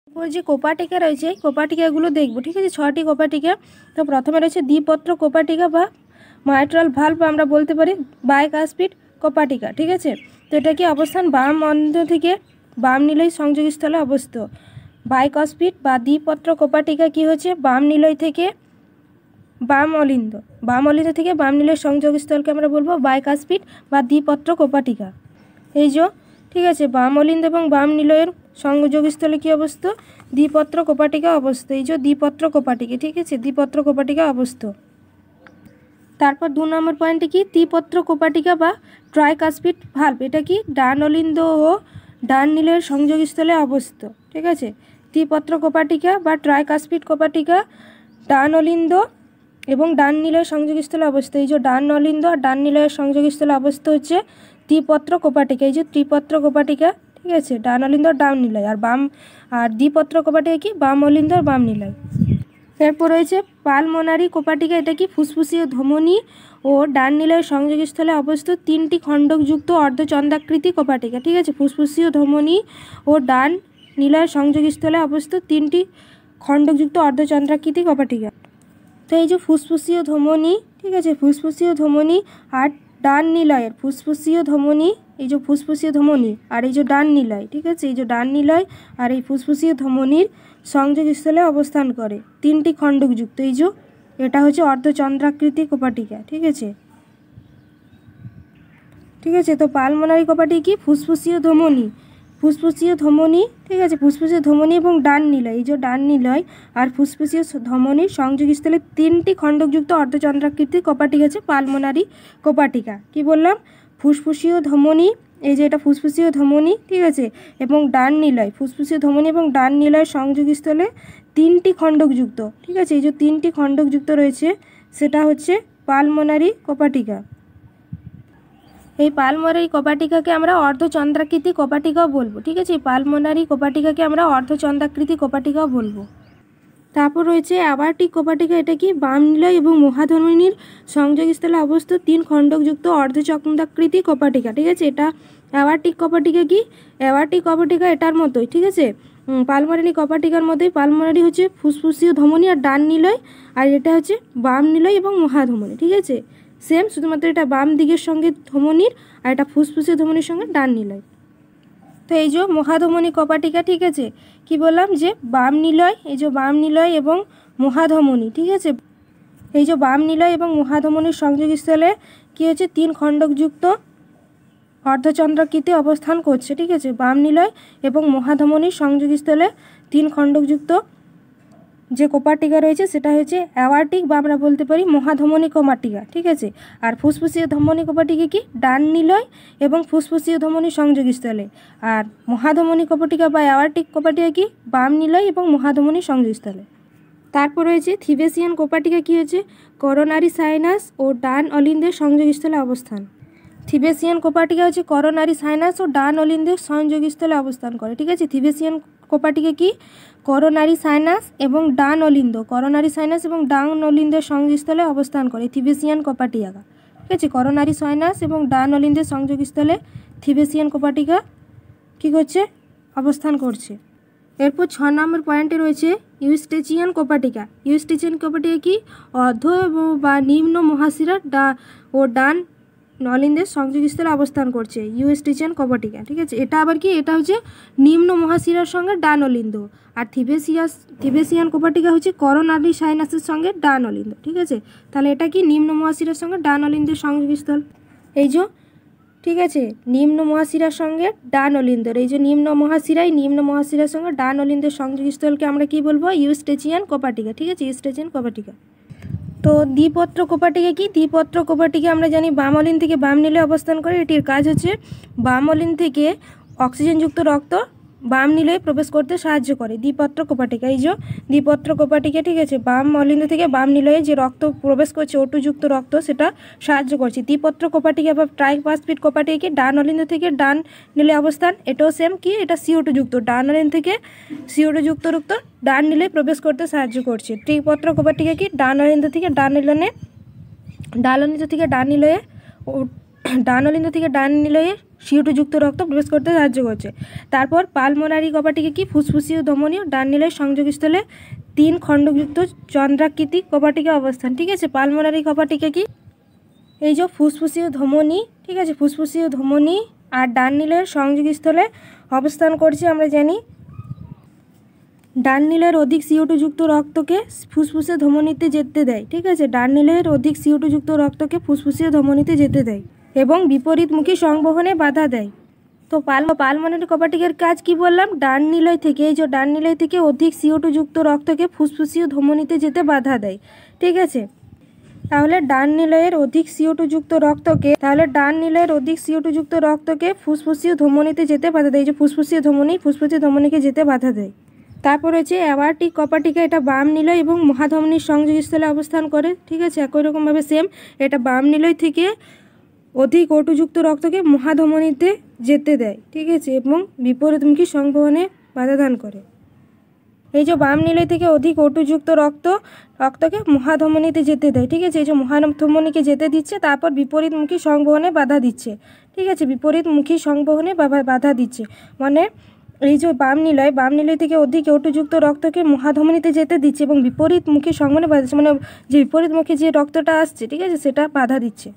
S1: এরপর যে কোপাটিকা রয়েছে, কোপাটিকাগুলো দেখবো, ঠিক আছে, 6টি কোপাটিকা। তো প্রথমে রয়েছে দ্বিপত্র কোপাটিকা বা মাইট্রাল ভালভ আমরা বলতে পারি বাইকাসপিড কোপাটিকা, ঠিক আছে। তো এটা কি অবস্থান বাম অন্ধ থেকে বাম নিলয় সংযোগস্থলে অবস্থিত। বাইকাসপিড বা দ্বিপত্র কোপাটিকা কি হচ্ছে, বাম নিলয় থেকে বাম অলিন্দ থেকে বাম নিলয় সংযোগস্থলকে আমরা বলবো বাইকাসপিড বা দ্বিপত্র কোপাটিকা। এই যে, ঠিক আছে, বাম অলিন্দ এবং বাম নিলয়ের সংযোগস্থলে কী অবস্থিত, দ্বিপত্র কোপাটিকা অবস্থিত। এই যে দ্বিপত্র কোপাটিকা, ঠিক আছে, দ্বিপত্র কোপাটিকা অবস্থিত। তারপর 2 নম্বর পয়েন্টে কি, ত্রিপত্র কোপাটিকা বা ট্রাইকাসপিড ভালভ, এটা কি ডান অলিন্দ ও ডান নিলয়ের সংযোগস্থলে অবস্থিত, ঠিক আছে। ত্রিপত্র কোপাটিকা বা ট্রাইকাসপিড কোপাটিকা ডান অলিন্দ এবং ডান নিলয়ের সংযোগস্থলে অবস্থিত। এই যে ডান অলিন্দ আর ডান নিলয়ের সংযোগস্থলে অবস্থিত হচ্ছে ত্রিপত্র কোপাটিকা। এই যে ত্রিপত্র কোপাটিকা, ঠিক আছে, ডান অলিন্দ আর ডান নিলয়, আর দ্বিপত্র কোপাটিকা কি বাম অলিন্দ আর বাম নিলয়। এরপর রয়েছে পালমোনারি কোপাটিকা, এটা কি ফুসফুসীয় ধমনী ও ডান নিলয়ের সংযোগস্থলে অবস্থিত 3টি খণ্ডকযুক্ত অর্ধচন্দ্রাকৃতি কোপাটিকা, ঠিক আছে। ফুসফুসীয় ধমনী ও ডান নিলয়ের সংযোগস্থলে অবস্থিত 3টি খণ্ডকযুক্ত অর্ধচন্দ্রাকৃতি কোপাটিকা। তো এই যে ফুসফুসীয় ধমনী, ঠিক আছে, ফুসফুসীয় ধমনী আর ডান নিলয়ের ফুসফুসীয় ধমনী, এই যে ফুসফুসীয় ধমনী আর এই যে ডান নিলয়, ঠিক আছে, এই যে ডান নিলয় আর এই ফুসফুসীয় ধমনীর সংযোগস্থলে অবস্থান করে 3টি খণ্ডকযুক্ত। এই যে এটা হচ্ছে অর্ধচন্দ্রাকৃতি কোপাটিকা, ঠিক আছে, ঠিক আছে। তো পালমোনারি কোপাটিকা কি ফুসফুসীয় ধমনী, ঠিক আছে, ফুসফুসীয় ধমনী এবং ডান নিলয়, এই যে ডান নিলয় আর ফুসফুসীয় ধমনীর সংযোগস্থলে 3টি খণ্ডকযুক্ত অর্ধচন্দ্রাকৃতি কোপাটিকা আছে পালমোনারি কোপাটিকা। কি বললাম, ফুসফুসীয় ধমনী, এই যে এটা ফুসফুসীয় ধমনী, ঠিক আছে, এবং ডান নিলয়, ফুসফুসীয় ধমনী এবং ডান নিলয় সংযোগস্থলে 3টি খণ্ডকযুক্ত, ঠিক আছে, এই যে 3টি খণ্ডকযুক্ত রয়েছে সেটা হচ্ছে পালমোনারি কোপাটিকা। এই পালমোনারি কোপাটিকাকে আমরা অর্ধচন্দ্রাকৃতি কোপাটিকাও বলবো, ঠিক আছে। পালমোনারি কোপাটিকাকে আমরা অর্ধচন্দ্রাকৃতি কোপাটিকাও বলবো। তারপর রয়েছে অ্যাবার্টিক কোপাটিকা, এটা কি বাম নিলয় এবং মহাধমনীর সংযোগস্থলে অবস্থিত 3 খণ্ডকযুক্ত অর্ধচন্দ্রাকৃতি কোপাটিকা, ঠিক আছে। এটা অ্যাবার্টিক কোপাটিকা কি, অ্যাবার্টিক কোপাটিকা এটার মতোই, ঠিক আছে, পালমোনারি কোপাটিকার মতোই। পালমোনারি হচ্ছে ফুসফুসীয় ধমনী আর ডান নিলয়, আর এটা হচ্ছে বাম নিলয় এবং মহাধমনী, ঠিক আছে, সেম, শুধুমাত্র এটা বাম দিকের সঙ্গে ধমনীর আর এটা ফুসফুসীয় ধমনীর সঙ্গে ডান নিলয়। তো এই যে মহাধমনী কোপাটিকা, ঠিক আছে, কি বললাম যে বাম নিলয়, এই যে বাম নিলয় এবং মহাধমনী, ঠিক আছে, এই যে বাম নিলয় এবং মহাধমনীর সংযোগস্থলে কি হচ্ছে 3 খণ্ডকযুক্ত অর্ধচন্দ্রাকৃতি অবস্থান করছে, ঠিক আছে। বাম নিলয় এবং মহাধমনীর সংযোগস্থলে 3 খণ্ডকযুক্ত যে কোপাটিকা রয়েছে সেটা হচ্ছে অ্যাবার্টিক বা আমরা বলতে পারি মহাধমনী কোপাটিকা, ঠিক আছে। আর ফুসফুসীয় ধমনী কোপাটিকা কি ডান নিলয় এবং ফুসফুসীয় ধমনীর সংযোগস্থলে, আর মহাধমনী কোপাটিকা বা অ্যাবার্টিক কোপাটিকা কি বাম নিলয় এবং মহাধমনীর সংযোগস্থলে। তারপর রয়েছে থিবেসিয়ান কোপাটিকা, কি হচ্ছে করোনারি সাইনাস ও ডান অলিন্দের সংযোগস্থলে অবস্থান। থিবেসিয়ান কোপাটিকা হচ্ছে করোনারি সাইনাস ও ডান অলিন্দের সংযোগস্থলে অবস্থান করে, ঠিক আছে। থিবেসিয়ান কোপাটিকা কি করোনারি সাইনাস এবং ডান অলিন্দ, করোনারি সাইনাস এবং ডান অলিন্দের সংযোগস্থলে অবস্থান করে থিবেসিয়ান কোপাটিকা, ঠিক আছে। করোনারি সাইনাস এবং ডান অলিন্দের সংযোগস্থলে থিবেসিয়ান কোপাটিকা কী করছে, অবস্থান করছে। এরপর 6 নম্বর পয়েন্টে রয়েছে ইউস্টেচিয়ান কোপাটিকা। ইউস্টেচিয়ান কোপাটিকা কি অর্ধ বা নিম্ন মহাশিরা ও ডান নলিন্দের সংযোগস্থলে অবস্থান করছে ইউস্টিচিয়ান কপাটিকা। ঠিক আছে, এটা আবার কি, এটা হচ্ছে নিম্ন মহাশিরার সঙ্গে ডান অলিন্দ, আর থিবেসিয়ান কপাটিকা হচ্ছে করোনারি সাইনাসের সঙ্গে ডান অলিন্দ। ঠিক আছে, তাহলে এটা কি নিম্ন মহাশিরার সঙ্গে ডান অলিন্দের সংযোগস্থল। এই যে ঠিক আছে, নিম্ন মহাশিরার সঙ্গে ডান অলিন্দর, এই যে নিম্ন মহাশিরার সঙ্গে ডান অলিন্দের সংযোগস্থলকে আমরা কি বলবো, ইউস্টেচিয়ান কপাটিকা। ঠিক আছে, ইউস্টেচিয়ান কপাটিকা। তো দ্বিপত্র কপাটিকা কি, দ্বিপত্র কপাটিকা আমরা জানি বাম অলিন্দ থেকে বাম নীলে অবস্থান করে। এটির কাজ হচ্ছে বাম অলিন্দ থেকে অক্সিজেনযুক্ত রক্ত বাম নীলে প্রবেশ করতে সাহায্য করে, দ্বিপত্র কপাটিকা। এই যে দ্বিপত্র কপাটিকা, ঠিক আছে, বাম অলিন্দ থেকে বাম নীলয়ে যে রক্ত প্রবেশ করছে ওটুযুক্ত রক্ত, সেটা সাহায্য করছে। দ্বিপত্র কপাটিকা বা ট্রাইপাসপিড কপাটিকা কি, ডান অলিন্দ থেকে ডান নীলে অবস্থান, এটাও সেম কি, এটা CO2 যুক্ত, ডান অলিন্দ থেকে CO2 যুক্ত রক্ত ডান নীলে প্রবেশ করতে সাহায্য করছে। ত্রিপত্র কপাটিকা কি, ডান অলিন্দ থেকে ডান নীলয়ে ডান অলিন্দ থেকে ডান নীলয়ে CO2 যুক্ত রক্ত প্রবেশ করতে সাহায্য করছে। তারপর পালমোনারি কপাটিকা কি, ফুসফুসীয় ধমনী ডান নীলের সংযোগস্থলে 3 খণ্ডযুক্ত চন্দ্রাকৃতি কপাটিকা অবস্থান। ঠিক আছে, পালমোনারি কপাটিকা কি, এই যে ফুসফুসীয় ধমনী, ঠিক আছে, ফুসফুসীয় ধমনী আর ডান নীলের সংযোগস্থলে অবস্থান করছে। আমরা জানি ডান নীলের অধিক CO2 যুক্ত রক্তকে ফুসফুসে ধমনীতে যেতে দেয়। ঠিক আছে, ডান নীলের অধিক CO2 যুক্ত রক্তকে ফুসফুসীয় ধমনীতে যেতে দেয় এবং বিপরীতমুখী সংবহনে বাধা দেয়। তো পালমোনারি কপাটিকার কাজ কি বললাম, ডান নীলয় থেকে, এই যে ডান নীলয় থেকে অধিক CO2 যুক্ত রক্তকে ফুসফুসীয় ধমনীতে যেতে বাধা দেয়। ঠিক আছে, তাহলে ডান নীলয়ের অধিক CO2 যুক্ত রক্তকে ফুসফুসীয় ধমনীতে যেতে বাধা দেয়। এই যে ফুসফুসীয় ধমনীকে যেতে বাধা দেয়। তারপর হচ্ছে অ্যাওয়ার্টিক কপাটিকা, এটা বাম নীলয় এবং মহাধমনীর সংযোগস্থলে অবস্থান করে। ঠিক আছে, একই রকমভাবে সেম, এটা বাম নীলয় থেকে অধিক O2 যুক্ত রক্তকে মহাধমনীতে যেতে দেয়। ঠিক আছে, এবং বিপরীতমুখী সংবহনে বাধা দান করে। এই যে বাম নীলয় থেকে অধিক O2 যুক্ত রক্তকে মহাধমনীতে যেতে দেয়। ঠিক আছে, এই যে মহাধমনীকে যেতে দিচ্ছে, তারপর বিপরীতমুখী সংবহনে বাধা দিচ্ছে। ঠিক আছে, বিপরীতমুখী সংবহনে বাধা দিচ্ছে, মানে এই যে বাম নীলয় থেকে অধিক O2 যুক্ত রক্তকে মহাধমনীতে যেতে দিচ্ছে এবং বিপরীতমুখী সংবহনে বাধা দিচ্ছে, মানে যে বিপরীতমুখী যে রক্তটা আসছে, ঠিক আছে, সেটা বাধা দিচ্ছে।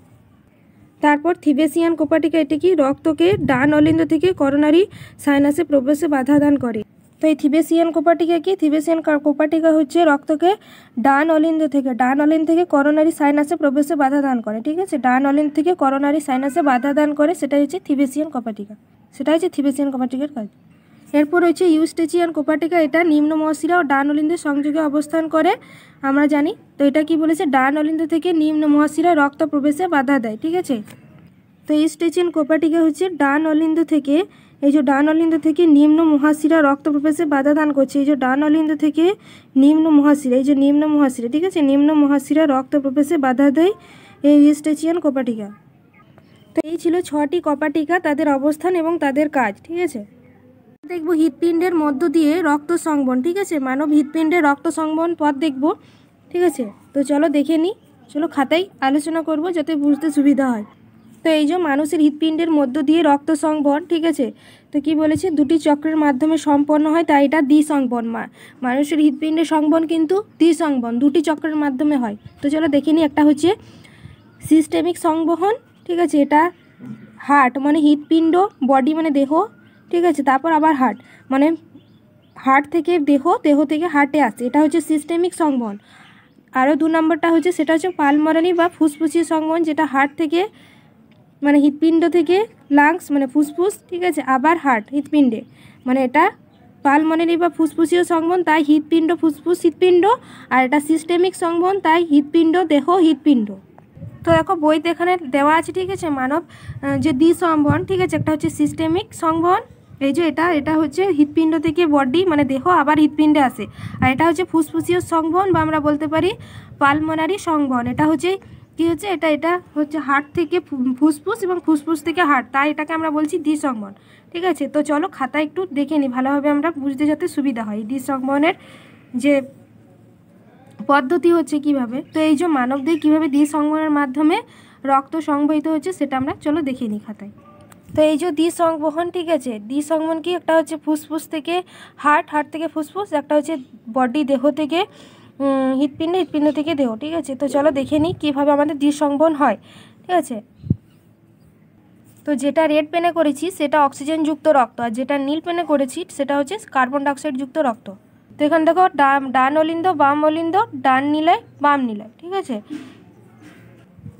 S1: তারপর থিবেসিয়ান কোপাটিকা, এটি কি রক্তকে ডান অলিন্দ থেকে করোনারি সাইনাসে প্রবেশে বাধা দান করে। তো এই থিবেসিয়ান কোপাটিকা কি, থিবেসিয়ান কোপাটিকা হচ্ছে রক্তকে ডান অলিন্দ থেকে করোনারি সাইনাসে প্রবেশে বাধা দান করে। ঠিক আছে, ডান অলিন্দ থেকে করোনারি সাইনাসে বাধা দান করে, সেটাই হচ্ছে থিবেসিয়ান কোপাটিকার কাজ। এরপর হচ্ছে ইউস্টেচিয়ান কোপাটিকা, এটা নিম্ন মহাশিরা ও ডান অলিন্দের সংযোগে অবস্থান করে, আমরা জানি। তো এটা কি বলেছে, ডান অলিন্দ থেকে নিম্ন মহাশিরা রক্ত প্রবেশে বাধা দেয়। ঠিক আছে, তো ইউস্টেচিয়ান কোপাটিকা হচ্ছে ডান অলিন্দ থেকে, এই যে ডান অলিন্দ থেকে নিম্ন মহাশিরা রক্ত প্রবেশে বাধা দান করছে। এই যে ডান অলিন্দ থেকে নিম্ন মহাশিরা, এই যে নিম্ন মহাশিরা, ঠিক আছে, নিম্ন মহাশিরা রক্ত প্রবেশে বাধা দেয় এই ইউস্টেচিয়ান কোপাটিকা। তো এই ছিল 6টি কপাটিকা, তাদের অবস্থান এবং তাদের কাজ। ঠিক আছে, দেখব হৃৎপিণ্ডের মধ্য দিয়ে রক্ত সংবহন। ঠিক আছে, মানব হৃৎপিণ্ডের রক্ত সংবহন পথ দেখব। ঠিক আছে, তো চলো দেখে নিই, চলো খাতায় আলোচনা করব যাতে বুঝতে সুবিধা হয়। তো এই যে মানুষের হৃৎপিণ্ডের মধ্য দিয়ে রক্ত সংবহন, ঠিক আছে, তো কি বলেছে, 2টি চক্রের মাধ্যমে সম্পন্ন হয়, তাই এটা দ্বিসংবহন। মানুষের হৃৎপিণ্ডের সংবহন কিন্তু দ্বিসংবহন, 2টি চক্রের মাধ্যমে হয়। তো চলো দেখে নিই, একটা হচ্ছে সিস্টেমিক সংবহন। ঠিক আছে, এটা হার্ট মানে হৃৎপিণ্ড, বডি মানে দেহ, ঠিক আছে, তারপর আবার হার্ট মানে হার্ট থেকে দেহ থেকে হার্টে আসে, এটা হচ্ছে সিস্টেমিক সংবহন। আরও 2 নম্বরটা হচ্ছে, সেটা হচ্ছে পালমোনারি বা ফুসফুসীয় সংবহন, যেটা হার্ট থেকে মানে হৃৎপিণ্ড থেকে লাংস মানে ফুসফুস, ঠিক আছে, আবার হার্ট হৃৎপিণ্ডে, মানে এটা পালমোনারি বা ফুসফুসীয় সংবহন, তাই হৃৎপিণ্ড ফুসফুস হৃৎপিণ্ড, আর এটা সিস্টেমিক সংবহন, তাই হৃৎপিণ্ড দেহ হৃৎপিণ্ড। তো দেখো বইতে এখানে দেওয়া আছে, ঠিক আছে, মানব যে দ্বিসংবহন, ঠিক আছে, একটা হচ্ছে সিস্টেমিক সংবহন, এই যে এটা হচ্ছে হৃৎপিণ্ড থেকে বডি মানে দেহ আবার হৃৎপিণ্ডে আসে, আর এটা হচ্ছে ফুসফুসীয় সংবহন বা আমরা বলতে পারি পালমোনারি সংবহন। এটা হচ্ছে কি হচ্ছে, এটা হচ্ছে হার্ট থেকে ফুসফুস এবং ফুসফুস থেকে হার্ট, তাই এটাকে আমরা বলছি দ্বিসংবহন। ঠিক আছে, তো চলো খাতা একটু দেখে নিই, ভালোভাবে আমরা বুঝতে যাতে সুবিধা হয় দ্বিসংবহনের যে পদ্ধতি হচ্ছে কিভাবে। তো এই যে মানবদেহে কীভাবে দ্বিসংবহনের মাধ্যমে রক্ত সংবহিত হচ্ছে সেটা আমরা চলো দেখে নিই খাতায়। তো এই যে দ্বিসংবহন, ঠিক আছে, দ্বিসংবহন কি, একটা হচ্ছে ফুসফুস থেকে হার্ট থেকে ফুসফুস, একটা হচ্ছে বডি দেহ থেকে হৃৎপিণ্ড থেকে দেহ। ঠিক আছে, তো চলো দেখে নিই কীভাবে আমাদের দ্বিসংবহন হয়। ঠিক আছে, তো যেটা রেড পেনে করেছি সেটা অক্সিজেনযুক্ত রক্ত, আর যেটা নীল পেনে করেছি সেটা হচ্ছে কার্বন ডাইঅক্সাইডযুক্ত রক্ত। তো এখানে দেখো ডান অলিন্দ বাম অলিন্দ, ডান নিলয় বাম নিলয়, ঠিক আছে।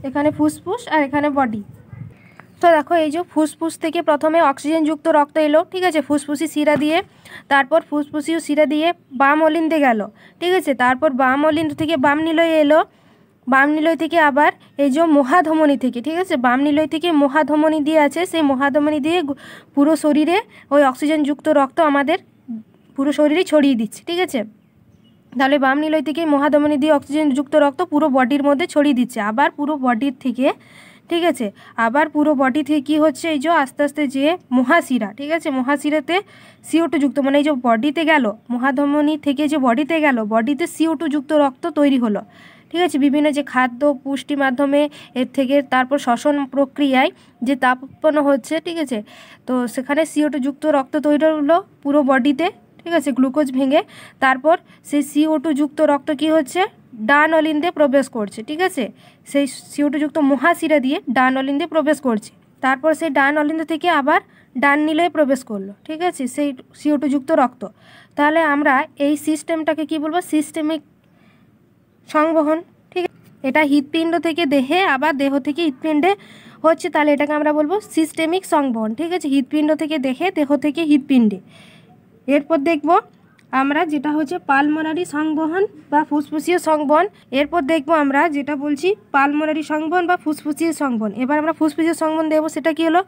S1: এখানে ফুসফুস আর এখানে বডি। তো দেখো এই যে ফুসফুস থেকে প্রথমে অক্সিজেনযুক্ত রক্ত এলো, ঠিক আছে, ফুসফুসি শিরা দিয়ে, তারপর ফুসফুসীয় শিরা দিয়ে বাম অলিন্দে গেল, ঠিক আছে, তারপর বাম অলিন্দ থেকে বাম নিলয় এলো, বাম নিলয় থেকে আবার এই যে মহাধমনী থেকে, ঠিক আছে, বাম নিলয় থেকে মহাধমনী দিয়ে আছে, সেই মহাধমনী দিয়ে পুরো শরীরে ওই অক্সিজেনযুক্ত রক্ত আমাদের পুরো শরীরে ছড়িয়ে দিচ্ছে, ঠিক আছে। তাহলে বাম নিলয় থেকে মহাধমনী দিয়ে অক্সিজেনযুক্ত রক্ত পুরো বডির মধ্যে ছড়িয়ে দিচ্ছে, আবার পুরো বডির থেকে, ঠিক আছে, আবার পুরো বডি থেকে কী হচ্ছে, এই যে আস্তে আস্তে যে মহাশিরা, ঠিক আছে, মহাশিরাতে CO2 যুক্ত, মানে এই যে বডিতে গেল, মহাধমনী থেকে যে বডিতে গেল, বডিতে CO2 যুক্ত রক্ত তৈরি হলো, ঠিক আছে, বিভিন্ন যে খাদ্য পুষ্টি মাধ্যমে এর থেকে তারপর শ্বসন প্রক্রিয়ায় যে তাপ উৎপন্ন হচ্ছে, ঠিক আছে, তো সেখানে CO2 যুক্ত রক্ত তৈরি হলো পুরো বডিতে, ঠিক আছে, গ্লুকোজ ভেঙে, তারপর সেই CO2 যুক্ত রক্ত কী হচ্ছে, ডান অলিন্দে প্রবেশ করছে, ঠিক আছে, সেই CO2 যুক্ত মহাশিরা দিয়ে ডান অলিন্দে প্রবেশ করছে, তারপর সেই ডান অলিন্দ থেকে আবার ডান নিলয়ে প্রবেশ করলো, ঠিক আছে, সেই CO2 যুক্ত রক্ত। তাহলে আমরা এই সিস্টেমটাকে কি বলবো, সিস্টেমিক সংবহন, ঠিক আছে। এটা হৃৎপিণ্ড থেকে দেহে, আবার দেহ থেকে হৃৎপিণ্ডে হচ্ছে, তাহলে এটাকে আমরা বলবো সিস্টেমিক সংবহন, ঠিক আছে, হৃৎপিণ্ড থেকে দেহে, দেহ থেকে হৃৎপিণ্ডে। এরপর দেখব আমরা যেটা হচ্ছে পালমোনারি সংবহন বা ফুসফুসীয় সংবহন। এরপর দেখব আমরা যেটা বলছি পালমোনারি সংবহন বা ফুসফুসীয় সংবহন। এবার আমরা ফুসফুসীয় সংবহন দেবো, সেটা কি হলো,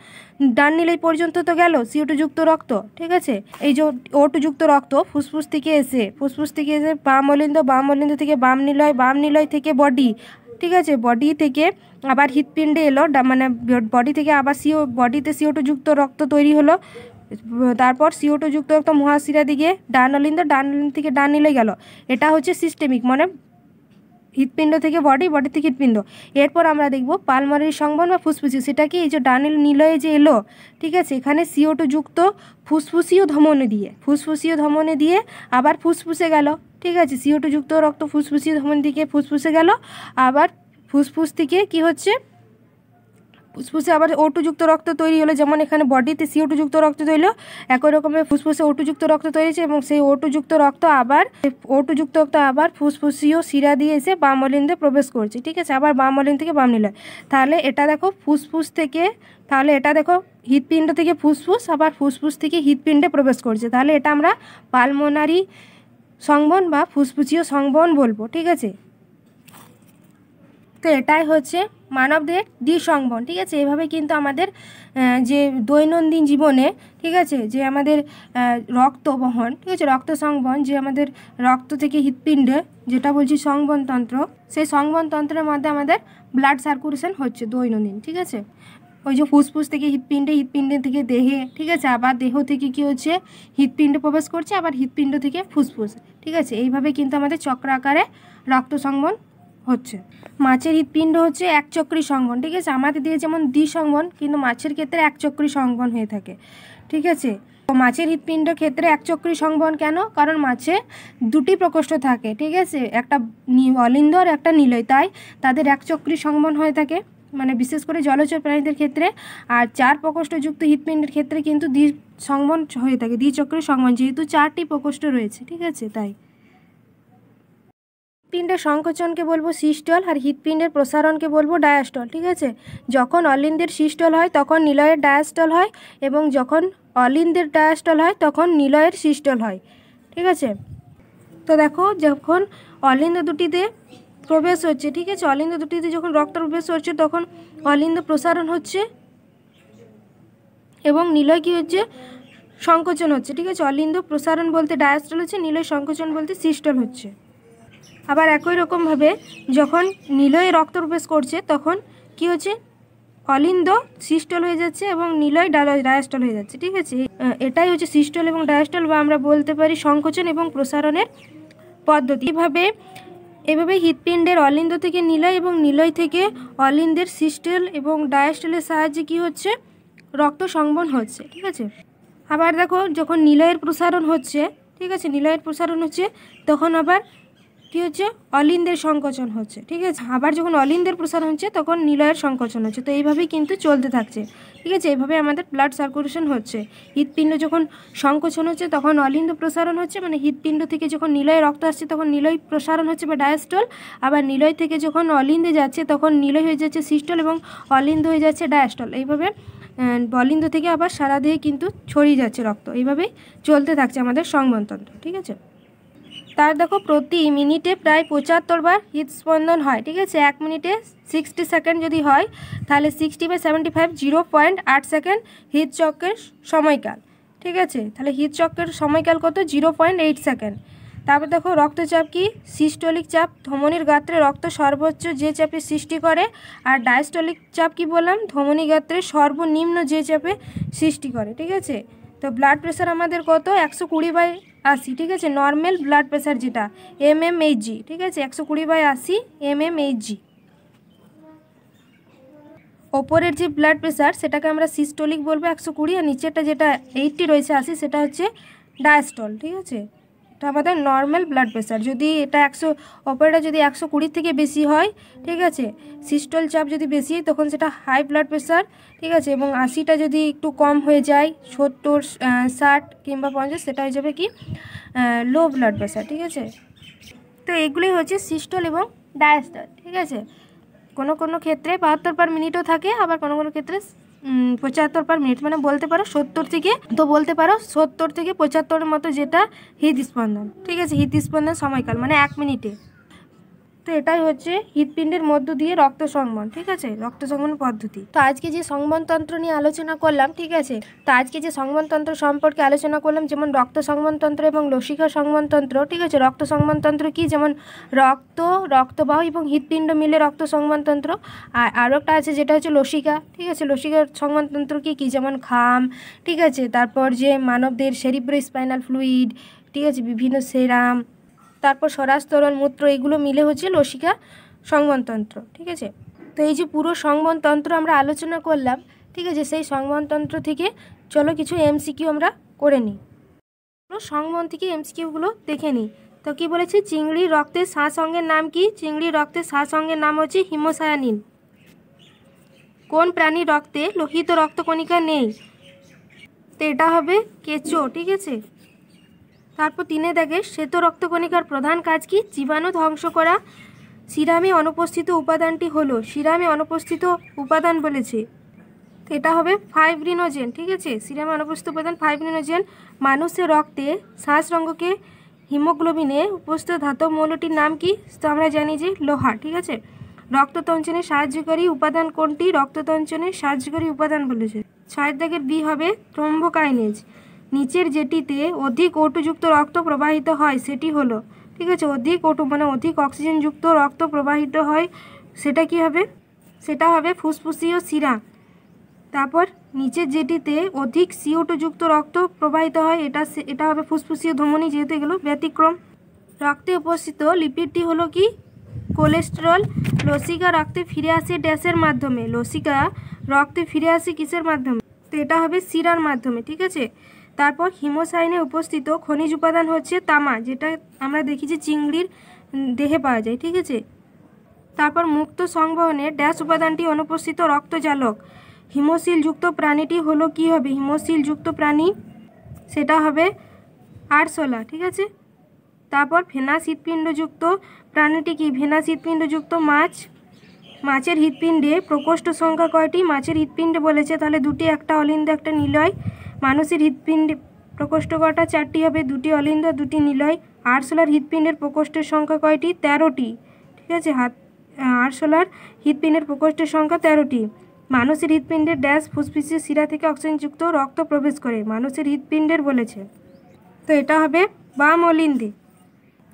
S1: ডান নিলয় পর্যন্ত তো গেল CO2 যুক্ত রক্ত, ঠিক আছে, এই যে O2 যুক্ত রক্ত ফুসফুস থেকে এসে বাম অলিন্দ থেকে বাম নিলয় থেকে বডি, ঠিক আছে, বডি থেকে আবার হৃৎপিণ্ডে এলো, মানে বডি থেকে আবার বডিতে CO2 যুক্ত রক্ত তৈরি হলো, তারপর CO2 যুক্ত রক্ত মহাশিরা দিকে ডান অলিন্দ থেকে ডান নিলয় গেল। এটা হচ্ছে সিস্টেমিক, মানে হৃৎপিণ্ড থেকে বডি থেকে হৃৎপিণ্ড। এরপর আমরা দেখব পালমোনারি সংবহন বা ফুসফুসীয়, সেটা কি, এই যে ডান নিলয়ে যে এলো, ঠিক আছে, এখানে CO2 যুক্ত ফুসফুসীয় ধমনী দিয়ে আবার ফুসফুসে গেল, ঠিক আছে, CO2 যুক্ত রক্ত ফুসফুসীয় ধমনী দিকে ফুসফুসে গেল, আবার ফুসফুস থেকে কি হচ্ছে, ফুসফুসে আবার O2 যুক্ত রক্ত তৈরি হলো, যেমন এখানে বডিতে CO2 যুক্ত রক্ত তৈরি হলো, একই রকমের ফুসফুসে O2 যুক্ত রক্ত তৈরি হয়েছে, এবং সেই O2 যুক্ত রক্ত আবার ফুসফুসীয় শিরা দিয়ে এসে বাম অলিন্দে প্রবেশ করছে, ঠিক আছে, আবার বাম অলিন্দ থেকে বাম নিলয়। তাহলে এটা দেখো ফুসফুস থেকে, তাহলে এটা দেখো হৃৎপিণ্ড থেকে ফুসফুস, আবার ফুসফুস থেকে হৃৎপিণ্ডে প্রবেশ করছে, তাহলে এটা আমরা পালমোনারি সংবহন বা ফুসফুসীয় সংবহন বলবো, ঠিক আছে। তো এটাই হচ্ছে মানবদের দ্বিসংবহন, ঠিক আছে। এভাবে কিন্তু আমাদের যে দৈনন্দিন জীবনে, ঠিক আছে, যে আমাদের রক্ত বহন, ঠিক আছে, রক্ত সংবহন, যে আমাদের রক্ত থেকে হৃৎপিণ্ডে যেটা বলছি সংবহনতন্ত্র, সেই সংবহনতন্ত্রের মধ্যে আমাদের ব্লাড সার্কুলেশন হচ্ছে দৈনন্দিন, ঠিক আছে। ওই যে ফুসফুস থেকে হৃৎপিণ্ডে থেকে দেহে, ঠিক আছে, আবার দেহ থেকে কি হচ্ছে, হৃৎপিণ্ডে প্রবেশ করছে, আবার হৃৎপিণ্ড থেকে ফুসফুস, ঠিক আছে, এইভাবে কিন্তু আমাদের চক্র আকারে রক্ত সংবহন হচ্ছে। মাছের হৃৎপিণ্ড হচ্ছে একচক্রী সংবহন, ঠিক আছে, আমাদের দিয়ে যেমন দ্বিসংবহন, কিন্তু মাছের ক্ষেত্রে একচক্রী সংবহন হয়ে থাকে, ঠিক আছে। তো মাছের হৃৎপিণ্ড ক্ষেত্রে একচক্রী সংবহন কেন, কারণ মাছে দুটি প্রকোষ্ঠ থাকে, ঠিক আছে, একটা অলিন্দ আর একটা নিলয়, তাই তাদের একচক্রী সংবহন হয়ে থাকে, মানে বিশেষ করে জলচর প্রাণীদের ক্ষেত্রে। আর 4 প্রকোষ্ঠযুক্ত হৃৎপিণ্ডের ক্ষেত্রে কিন্তু দ্বিসংবহন হয়ে থাকে, দ্বিচক্রী সংবহন, যেহেতু 4টি প্রকোষ্ঠ রয়েছে, ঠিক আছে, তাই। হৃৎপিণ্ডের সংকোচনকে বলবো সিস্টল, আর হৃৎপিণ্ডের প্রসারণকে বলবো ডায়াস্টল, ঠিক আছে। যখন অলিন্দের সিস্টল হয় তখন নিলয়ের ডায়াস্টল হয়, এবং যখন অলিন্দের ডায়াস্টল হয় তখন নিলয়ের সিস্টল হয়, ঠিক আছে। তো দেখো যখন অলিন্দ দুটিতে প্রবেশ হচ্ছে, ঠিক আছে, অলিন্দ দুটিতে যখন রক্ত প্রবেশ হচ্ছে তখন অলিন্দ প্রসারণ হচ্ছে, এবং নিলয় কী হচ্ছে, সংকোচন হচ্ছে, ঠিক আছে। অলিন্দ প্রসারণ বলতে ডায়াস্টল হচ্ছে, নিলয় সংকোচন বলতে সিস্টল হচ্ছে। আবার একই রকমভাবে যখন নিলয়ে রক্ত প্রবেশ করছে তখন কি হচ্ছে, অলিন্দ সিস্টল হয়ে যাচ্ছে এবং নিলয় ডায়াস্টল হয়ে যাচ্ছে, ঠিক আছে। এটাই হচ্ছে সিস্টল এবং ডায়াস্টল, বা আমরা বলতে পারি সংকোচন এবং প্রসারণের পদ্ধতি। এভাবে হৃৎপিণ্ডের অলিন্দ থেকে নিলয় এবং নিলয় থেকে অলিন্দের সিস্টল এবং ডায়াস্টলের সাহায্যে কি হচ্ছে, রক্ত সংবহন হচ্ছে, ঠিক আছে। আবার দেখো যখন নিলয়ের প্রসারণ হচ্ছে, ঠিক আছে, নিলয়ের প্রসারণ হচ্ছে তখন আবার কী হচ্ছে, অলিন্দের সংকোচন হচ্ছে, ঠিক আছে। আবার যখন অলিন্দের প্রসারণ হচ্ছে তখন নিলয়ের সংকোচন হচ্ছে। তো এইভাবেই কিন্তু চলতে থাকছে, ঠিক আছে। এইভাবে আমাদের ব্লাড সার্কুলেশন হচ্ছে। হৃৎপিণ্ড যখন সংকোচন হচ্ছে তখন অলিন্দ প্রসারণ হচ্ছে, মানে হৃৎপিণ্ড থেকে যখন নিলয়ে রক্ত আসছে তখন নিলয় প্রসারণ হচ্ছে বা ডায়াস্টল। আবার নিলয় থেকে যখন অলিন্দে যাচ্ছে তখন নিলয় হয়ে যাচ্ছে সিস্টল এবং অলিন্দ হয়ে যাচ্ছে ডায়াস্টল। এইভাবে অলিন্দ থেকে আবার সারা দেহে কিন্তু ছড়িয়ে যাচ্ছে রক্ত। এইভাবেই চলতে থাকছে আমাদের সংবহনতন্ত্র, ঠিক আছে। তার দেখো প্রতি মিনিটে প্রায় 75 বার হৃদস্পন্দন হয়, ঠিক আছে। 1 মিনিটে 60 সেকেন্ড যদি হয় তাহলে 60/75 0.8 সেকেন্ড হৃদচক্রের সময়কাল, ঠিক আছে। তাহলে হৃদচক্রের সময়কাল কত, 0.8 সেকেন্ড। তারপর দেখো রক্তচাপ কি, সিস্টোলিক চাপ ধমনির গাত্রে রক্ত সর্বোচ্চ যে চাপে সৃষ্টি করে, আর ডায়াস্টোলিক চাপ কি বললাম, ধমনী গাত্রে সর্বনিম্ন যে চাপে সৃষ্টি করে, ঠিক আছে। তো ব্লাড প্রেশার আমাদের কত, 120/80, ঠিক আছে। নর্মাল ব্লাড প্রেশার যেটা mmHg, ঠিক আছে, 120/80 mmHg। ওপরের যে ব্লাড প্রেশার সেটাকে আমরা সিস্টোলিক বলবো 120, আর নিচেরটা যেটা 80 রয়েছে 80 সেটা হচ্ছে ডায়াস্টল, ঠিক আছে। এটা আমাদের নর্মাল ব্লাড প্রেশার। যদি এটা ওপরেরটা যদি 120 থেকে বেশি হয়, ঠিক আছে, সিস্টোল চাপ যদি বেশি হয় তখন সেটা হাই ব্লাড প্রেশার, ঠিক আছে। এবং 80টা যদি একটু কম হয়ে যায়, 70, 60 কিংবা 50, সেটা হয়ে যাবে কি লো ব্লাড প্রেশার, ঠিক আছে। তো এগুলোই হচ্ছে সিস্টোল এবং ডায়াস্টল, ঠিক আছে। কোনো কোনো ক্ষেত্রে 72 পার মিনিটও থাকে, আবার কোনো কোনো ক্ষেত্রে 75 পার মিনিট, মানে বলতে পারো 70 থেকে 75 মতো যেটা হৃদস্পন্দন, ঠিক আছে। হৃদস্পন্দন সময়কাল মানে 1 মিনিটে। তো এটাই হচ্ছে হৃৎপিণ্ডের মধ্য দিয়ে রক্ত সংবহন, ঠিক আছে, রক্ত সংবহন পদ্ধতি। তো আজকে যে সংবহনতন্ত্র নিয়ে আলোচনা করলাম, ঠিক আছে, তো আজকে যে সংবহনতন্ত্র সম্পর্কে আলোচনা করলাম, যেমন রক্ত সংবহনতন্ত্র এবং লসিকা সংবহনতন্ত্র, ঠিক আছে। রক্ত সংবহনতন্ত্র কি, যেমন রক্তবাহ এবং হৃৎপিণ্ড মিলে রক্ত সংবহনতন্ত্র। আর আরও একটা আছে যেটা হচ্ছে লসিকা, ঠিক আছে। লসিকার সংবহনতন্ত্র কি, যেমন ঘাম, ঠিক আছে। তারপর যে মানবদের সেরিব্রোস্পাইনাল ফ্লুইড, ঠিক আছে, বিভিন্ন সেরাম, তারপর স্বরাজ তরল মূত্র, এগুলো মিলে হচ্ছে লসিকা সংবহনতন্ত্র, ঠিক আছে। তো এই যে পুরো সংবহনতন্ত্র আমরা আলোচনা করলাম, ঠিক আছে, সেই সংবহনতন্ত্র থেকে চলো কিছু MCQ আমরা করে নিই। পুরো সংবহন থেকে MCQগুলো দেখে নিই। তো কি বলেছে, চিংড়ির রক্তের শ্বাস অঙ্গের নাম কি, চিংড়ির রক্তের শ্বাস অঙ্গের নাম হচ্ছে হিমোসায়ানিন। কোন প্রাণীর রক্তে লোহিত রক্তকণিকা নেই, তো এটা হবে কেঁচো, ঠিক আছে। তারপর 3 দেখে শ্বেত রক্তকণিকার প্রধান কাজ কি, জীবাণু ধ্বংস করা। সিরামে অনুপস্থিত উপাদানটি হলো, সিরামে অনুপস্থিত উপাদান বলেছে, তো এটা হবে ফাইব্রিনোজেন, ঠিক আছে। সিরামে অনুপস্থিত উপাদান ফাইব্রিনোজেন। মানুষের রক্তে শ্বাসরঙ্গকে হিমোগ্লোবিনে উপস্থিত ধাতব মৌলটির নাম কি, তো আমরা জানি যে লোহা, ঠিক আছে। রক্ততঞ্চনে সাহায্যকারী উপাদান কোনটি, রক্ততঞ্চনে সাহায্যকারী উপাদান বলেছে। 6 দাগের বি হবে থ্রোম্বোকাইনেজ। নিচের যেটিতে অধিক ওটুযুক্ত রক্ত প্রবাহিত হয় সেটি হলো, ঠিক আছে, অধিক ওটু মানে অধিক অক্সিজেনযুক্ত রক্ত প্রবাহিত হয়, সেটা কি হবে, সেটা হবে ফুসফুসীয় শিরা। তারপর নিচের যেটিতে অধিক CO2 যুক্ত রক্ত প্রবাহিত হয় এটা হবে ফুসফুসীয় ধমনী, যেহেতু এগুলো ব্যতিক্রম। রক্তে উপস্থিত লিপিডটি হলো কি, কোলেস্টেরল। লসিকা রক্তে ফিরে আসে ড্যাশের মাধ্যমে, লসিকা রক্তে ফিরে আসে কিসের মাধ্যমে, তো এটা হবে শিরার মাধ্যমে, ঠিক আছে। তারপর হিমোসাইনে উপস্থিত খনিজ উপাদান হচ্ছে তামা, যেটা আমরা দেখি যে চিংড়ির দেহে পাওয়া যায়, ঠিক আছে। তারপর মুক্ত সংবহনে ড্যাশ উপাদানটি অনুপস্থিত রক্তজালক। হিমোসিল যুক্ত প্রাণীটি হলো কি হবে, হিমোসিল যুক্ত প্রাণী সেটা হবে আরশোলা, ঠিক আছে। তারপর ভেনাস হৃৎপিণ্ডযুক্ত প্রাণীটি কি, ভেনাস হৃৎপিণ্ডযুক্ত মাছ। মাছের হৃৎপিণ্ডে প্রকোষ্ঠ সংখ্যা কয়টি, মাছের হৃৎপিণ্ডে বলেছে তাহলে 2টি, একটা অলিন্দ একটা নিলয়। মানুষের হৃৎপিণ্ডে প্রকোষ্ঠ কয়টা, 4টি হবে, 2টি অলিন্দ 2টি নিলয়। আরশোলার হৃৎপিণ্ডের প্রকোষ্ঠের সংখ্যা কয়টি, 13টি, ঠিক আছে। আরশোলার হৃৎপিণ্ডের প্রকোষ্ঠের সংখ্যা 13টি। মানুষের হৃৎপিণ্ডের ড্যাশ ফুসফুসীয় শিরা থেকে অক্সিজেনযুক্ত রক্ত প্রবেশ করে, মানুষের হৃৎপিণ্ডের বলেছে, তো এটা হবে বাম অলিন্দে।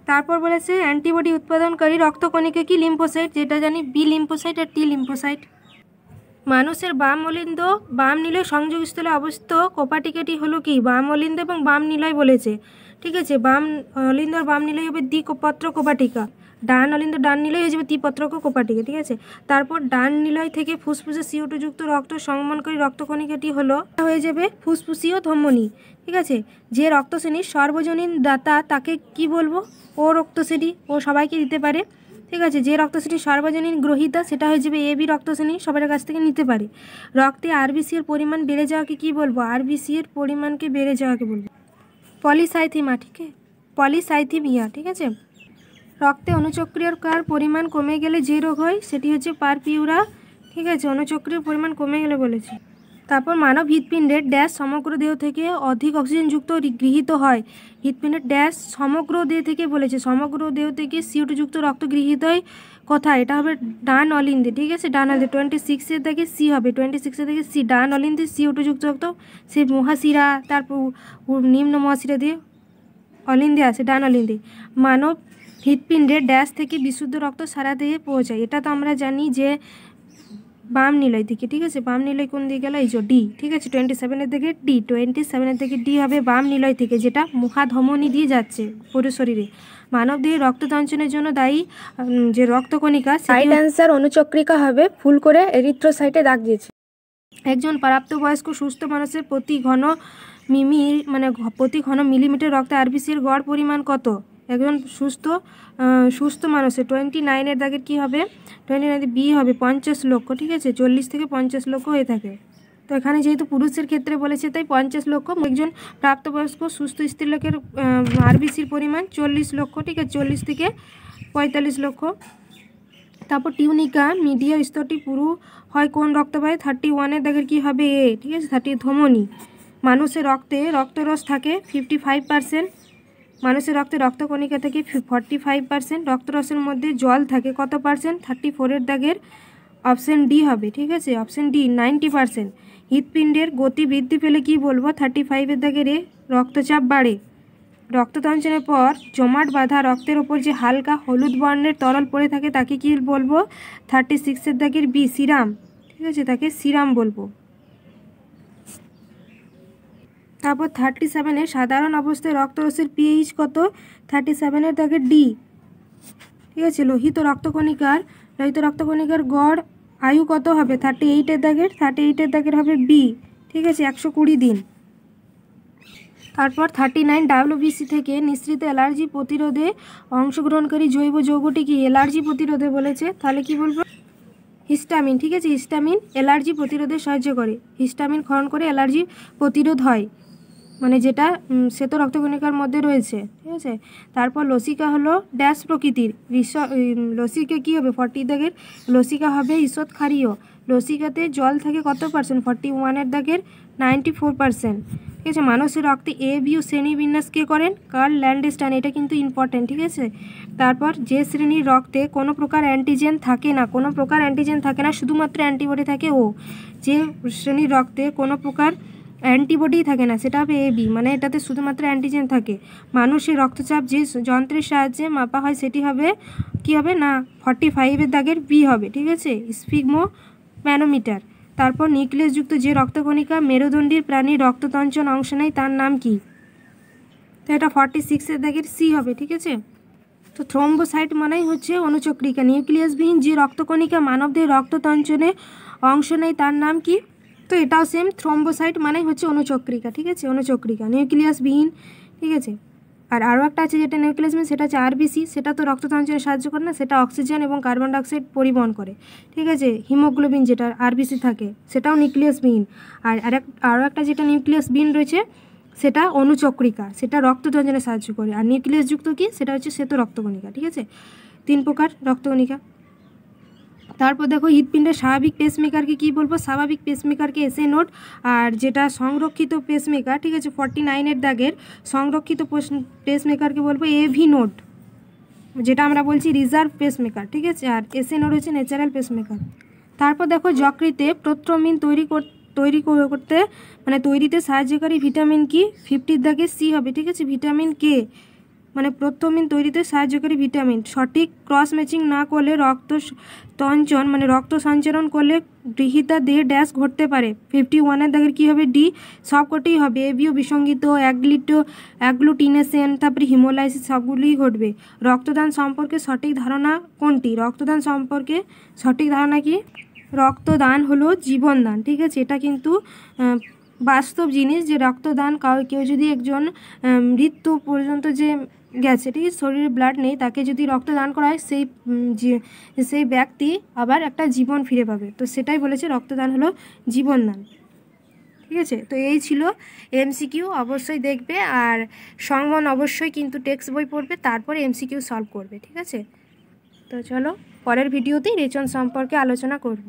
S1: তারপর বলেছে অ্যান্টিবডি উৎপাদনকারী রক্তকণিকা কি, লিম্ফোসাইট, যেটা জানি বি লিম্ফোসাইট আর টি লিম্ফোসাইট। মানুষের বাম অলিন্দ বাম নিলয় সংযোগস্থলে অবস্থিত কোপাটিকাটি হলো কি, বাম অলিন্দ এবং বাম নিলয় বলেছে, ঠিক আছে। বাম অলিন্দ আর বাম নিলয় হবে দ্বিপত্র কোপাটিকা। ডান অলিন্দ ডান নিলয় হয়ে যাবে ত্রিপত্রক কোপাটিকা, ঠিক আছে। তারপর ডান নিলয় থেকে ফুসফুসে CO2 যুক্ত রক্ত সংবহনকারী রক্তকণিকাটি হলো হয়ে যাবে ফুসফুসীয় ধমনী, ঠিক আছে। যে রক্তশ্রেণীর সর্বজনীন দাতা তাকে কি বলবো? ও রক্তশ্রেণী, ও সবাইকে দিতে পারে, ঠিক আছে। যে রক্তশ্রেণীর সর্বজনীন গ্রহীতা সেটা হয়ে যাবে AB রক্তশ্রেণী, সবার কাছ থেকে নিতে পারে। রক্তে RBC এর পরিমাণ বেড়ে যাওয়াকে কি বলবো? RBC এর পরিমাণকে বেড়ে যাওয়াকে বলবো পলিসাইথিমা, ঠিক আছে, পলিসাইথিমিয়া, ঠিক আছে। রক্তে অনুচক্রিয়ার পরিমাণ কমে গেলে যে রোগ হয় সেটি হচ্ছে পারপিউরা, ঠিক আছে, অনুচক্রিয়ার পরিমাণ কমে গেলে বলেছি। তারপর মানব হৃৎপিণ্ডের ড্যাশ সমগ্র দেহ থেকে অধিক অক্সিজেনযুক্ত গৃহীত হয়। হৃৎপিণ্ডের ড্যাশ সমগ্র দেহ থেকে বলেছে, সমগ্র দেহ থেকে CO2 যুক্ত রক্ত গৃহীত হয় কোথায়? এটা হবে ডান অলিন্দে, ঠিক আছে, ডান অলিন্দে 26 থেকে সি হবে, 26 থেকে সি, ডান অলিন্দে CO2 যুক্ত রক্ত সে মহাশিরা, তারপর নিম্ন মহাশিরা দিয়ে অলিন্দে আসে, ডান অলিন্দে। মানব হৃৎপিণ্ডের ড্যাশ থেকে বিশুদ্ধ রক্ত সারা দেহে পৌঁছায়, এটা তো আমরা জানি যে বাম নিলয় থেকে, ঠিক আছে। বাম নিলয় কোন দিকে গেল? এই যে ডি, ঠিক আছে, 27 থেকে ডি, 27 থেকে ডি হবে বাম নিলয় থেকে, যেটা মহাধমনী দিয়ে যাচ্ছে পুরো শরীরে। মানব দেহে রক্ততঞ্চনের জন্য দায়ী যে রক্তকণিকা, রাইট অ্যান্সার অনুচক্রিকা হবে। ফুল করে এরিথ্রোসাইটে দাগ দিয়েছে। একজন প্রাপ্তবয়স্ক সুস্থ মানুষের প্রতি ঘন মিলিমিটার রক্তে RBC এর গড় পরিমাণ কত? একজন সুস্থ মানুষের 29 দাগের কী হবে? 29 বি হবে 50 লক্ষ, ঠিক আছে, 40 থেকে 50 লক্ষ হয়ে থাকে। তো এখানে যেহেতু পুরুষের ক্ষেত্রে বলেছে তাই 50 লক্ষ। একজন প্রাপ্তবয়স্ক সুস্থ স্ত্রীলোকের RBCর পরিমাণ 40 লক্ষ, ঠিক আছে, 40 থেকে 45 লক্ষ। তারপর টিউনিকা মিডিয়া স্তরটি পুরু হয় কোন রক্তবাহে? 31 দাগের কী হবে? এ, ঠিক আছে, 30 ধমনী। মানুষের রক্তে রক্তরস থাকে 55%, মানুষের রক্তে রক্তকণিকা থেকে 45%, রক্তরসের মধ্যে জল থাকে কত পার্সেন্ট? 34 দাগের অপশন ডি হবে, ঠিক আছে, অপশন ডি 90%। হৃৎপিণ্ডের গতি বৃদ্ধি পেলে কি বলবো? 35 দাগের এ, রক্তচাপ বাড়ে। রক্ততঞ্চনের পর জমাট বাঁধা রক্তের ওপর যে হালকা হলুদ বর্ণের তরল পড়ে থাকে তাকে কি বলবো? 36 দাগের বি, সিরাম, ঠিক আছে, তাকে সিরাম বলবো। তারপর 37 সাধারণ অবস্থায় রক্তরসের pH কত? 37 দাগের ডি, ঠিক আছে। লোহিত রক্তকণিকার গড় আয়ু কত হবে? 38 দাগের হবে বি, ঠিক আছে, 120 দিন। তারপর 39 WBC থেকে নিঃসৃত অ্যালার্জি প্রতিরোধে অংশগ্রহণকারী জৈব যৌগটি কি? অ্যালার্জি প্রতিরোধে বলেছে, তাহলে কি বলবো? হিস্টামিন, ঠিক আছে, হিস্টামিন অ্যালার্জি প্রতিরোধে সাহায্য করে। হিস্টামিন ক্ষরণ করে অ্যালার্জি প্রতিরোধ হয়, মানে যেটা শ্বেত রক্তকণিকার মধ্যে রয়েছে, ঠিক আছে। তারপর লসিকা হলো ড্যাশ প্রকৃতির, লসিকা কী হবে? 40 দাগের লসিকা হবে ঈষৎ ক্ষারীয়। লসিকাতে জল থাকে কত পার্সেন্ট? 41 দাগের 94%, ঠিক আছে। মানুষের রক্তে AB ও শ্রেণী বিন্যাস কে করেন? কার্ল ল্যান্ডস্টাইন, এটা কিন্তু ইম্পর্টেন্ট, ঠিক আছে। তারপর যে শ্রেণীর রক্তে কোনো প্রকার অ্যান্টিজেন থাকে না, শুধুমাত্র অ্যান্টিবডি থাকে ও। যে শ্রেণীর রক্তে কোনো প্রকার অ্যান্টিবডি থাকে না সেটা হবে AB, মানে এটাতে শুধুমাত্র অ্যান্টিজেন থাকে। মানুষের রক্তচাপ যে যন্ত্রের সাহায্যে মাপা হয় সেটি হবে কি হবে? না 45 দাগের বি হবে, ঠিক আছে, স্ফিগমো ম্যানোমিটার। তারপর নিউক্লিয়াসযুক্ত যে রক্তকণিকা মেরুদণ্ডীর প্রাণীর রক্ততঞ্চন অংশ নেয় তার নাম কি? তো এটা 46 দাগের সি হবে, ঠিক আছে। তো থ্রম্বোসাইট মানেই হচ্ছে অনুচক্রিকা। নিউক্লিয়াসবিহীন যে রক্তকণিকা মানবদেহের রক্ততঞ্চনে অংশ নেয় তার নাম কি? তো এটাও সেম, থ্রম্বোসাইট মানেই হচ্ছে অনুচক্রিকা, ঠিক আছে, অনুচক্রিকা নিউক্লিয়াসবিহীন, ঠিক আছে। আর আরও একটা আছে যেটা নিউক্লিয়াসবিহীন, সেটা হচ্ছে RBC, সেটা তো রক্ততঞ্চনে সাহায্য করে না, সেটা অক্সিজেন এবং কার্বন ডাইঅক্সাইড পরিবহন করে, ঠিক আছে। হিমোগ্লোবিন যেটা RBC থাকে সেটাও নিউক্লিয়াসবিহীন। আর আরও একটা যেটা নিউক্লিয়াসবিহীন রয়েছে সেটা অনুচক্রিকা, সেটা রক্ততঞ্চনে সাহায্য করে। আর নিউক্লিয়াসযুক্ত কি? সেটা হচ্ছে শ্বেত রক্তকণিকা, ঠিক আছে। 3 প্রকার রক্তকণিকা। তারপর দেখো হৃৎপিণ্ডের স্বাভাবিক পেসমেকারকে কি বলবো? স্বাভাবিক পেসমেকারকে SA নোড। আর যেটা সংরক্ষিত পেসমেকার, ঠিক আছে, 49 দাগের সংরক্ষিত পেসমেকারকে বলবো AV নোড, যেটা আমরা বলছি রিজার্ভ পেসমেকার, ঠিক আছে। আর SA নোড হচ্ছে ন্যাচারাল পেসমেকার। তারপর দেখো যকৃতে প্রোথ্রম্বিন তৈরিতে সাহায্যকারী ভিটামিন কি? 50 দাগের সি হবে, ঠিক আছে, ভিটামিন কে। মানে প্রথমিন তৈরিতে সাহায্যকারী ভিটামিন। সঠিক ক্রস ম্যাচিং না করলে রক্ততঞ্চন মানে রক্ত সঞ্চারণ করলে গৃহীতা দেহে ড্যাশ ঘটতে পারে। 51-এর দাগের কী হবে? ডি সবকটিই হবে। এবিও বিসংগীত, অ্যাগ্লুটিনেশন, তারপরে হিমোলাইসিস সবগুলিই ঘটবে। রক্তদান সম্পর্কে সঠিক ধারণা কোনটি? রক্তদান সম্পর্কে সঠিক ধারণা কি? রক্তদান হলো জীবনদান, ঠিক আছে। এটা কিন্তু বাস্তব জিনিস যে রক্তদান কেউ যদি একজন মৃত্যু পর্যন্ত যে গেছে, ঠিক আছে, শরীরে ব্লাড নেই, তাকে যদি রক্তদান করা হয় সেই ব্যক্তি আবার একটা জীবন ফিরে পাবে। তো সেটাই বলেছে রক্তদান হলো জীবনদান, ঠিক আছে। তো এই ছিল এমসিকিউ, অবশ্যই দেখবে। আর সংবন অবশ্যই কিন্তু টেক্সট বই পড়বে, তারপরে এমসিকিউ সলভ করবে, ঠিক আছে। তো চলো পরের ভিডিওতেই রেচন সম্পর্কে আলোচনা করব।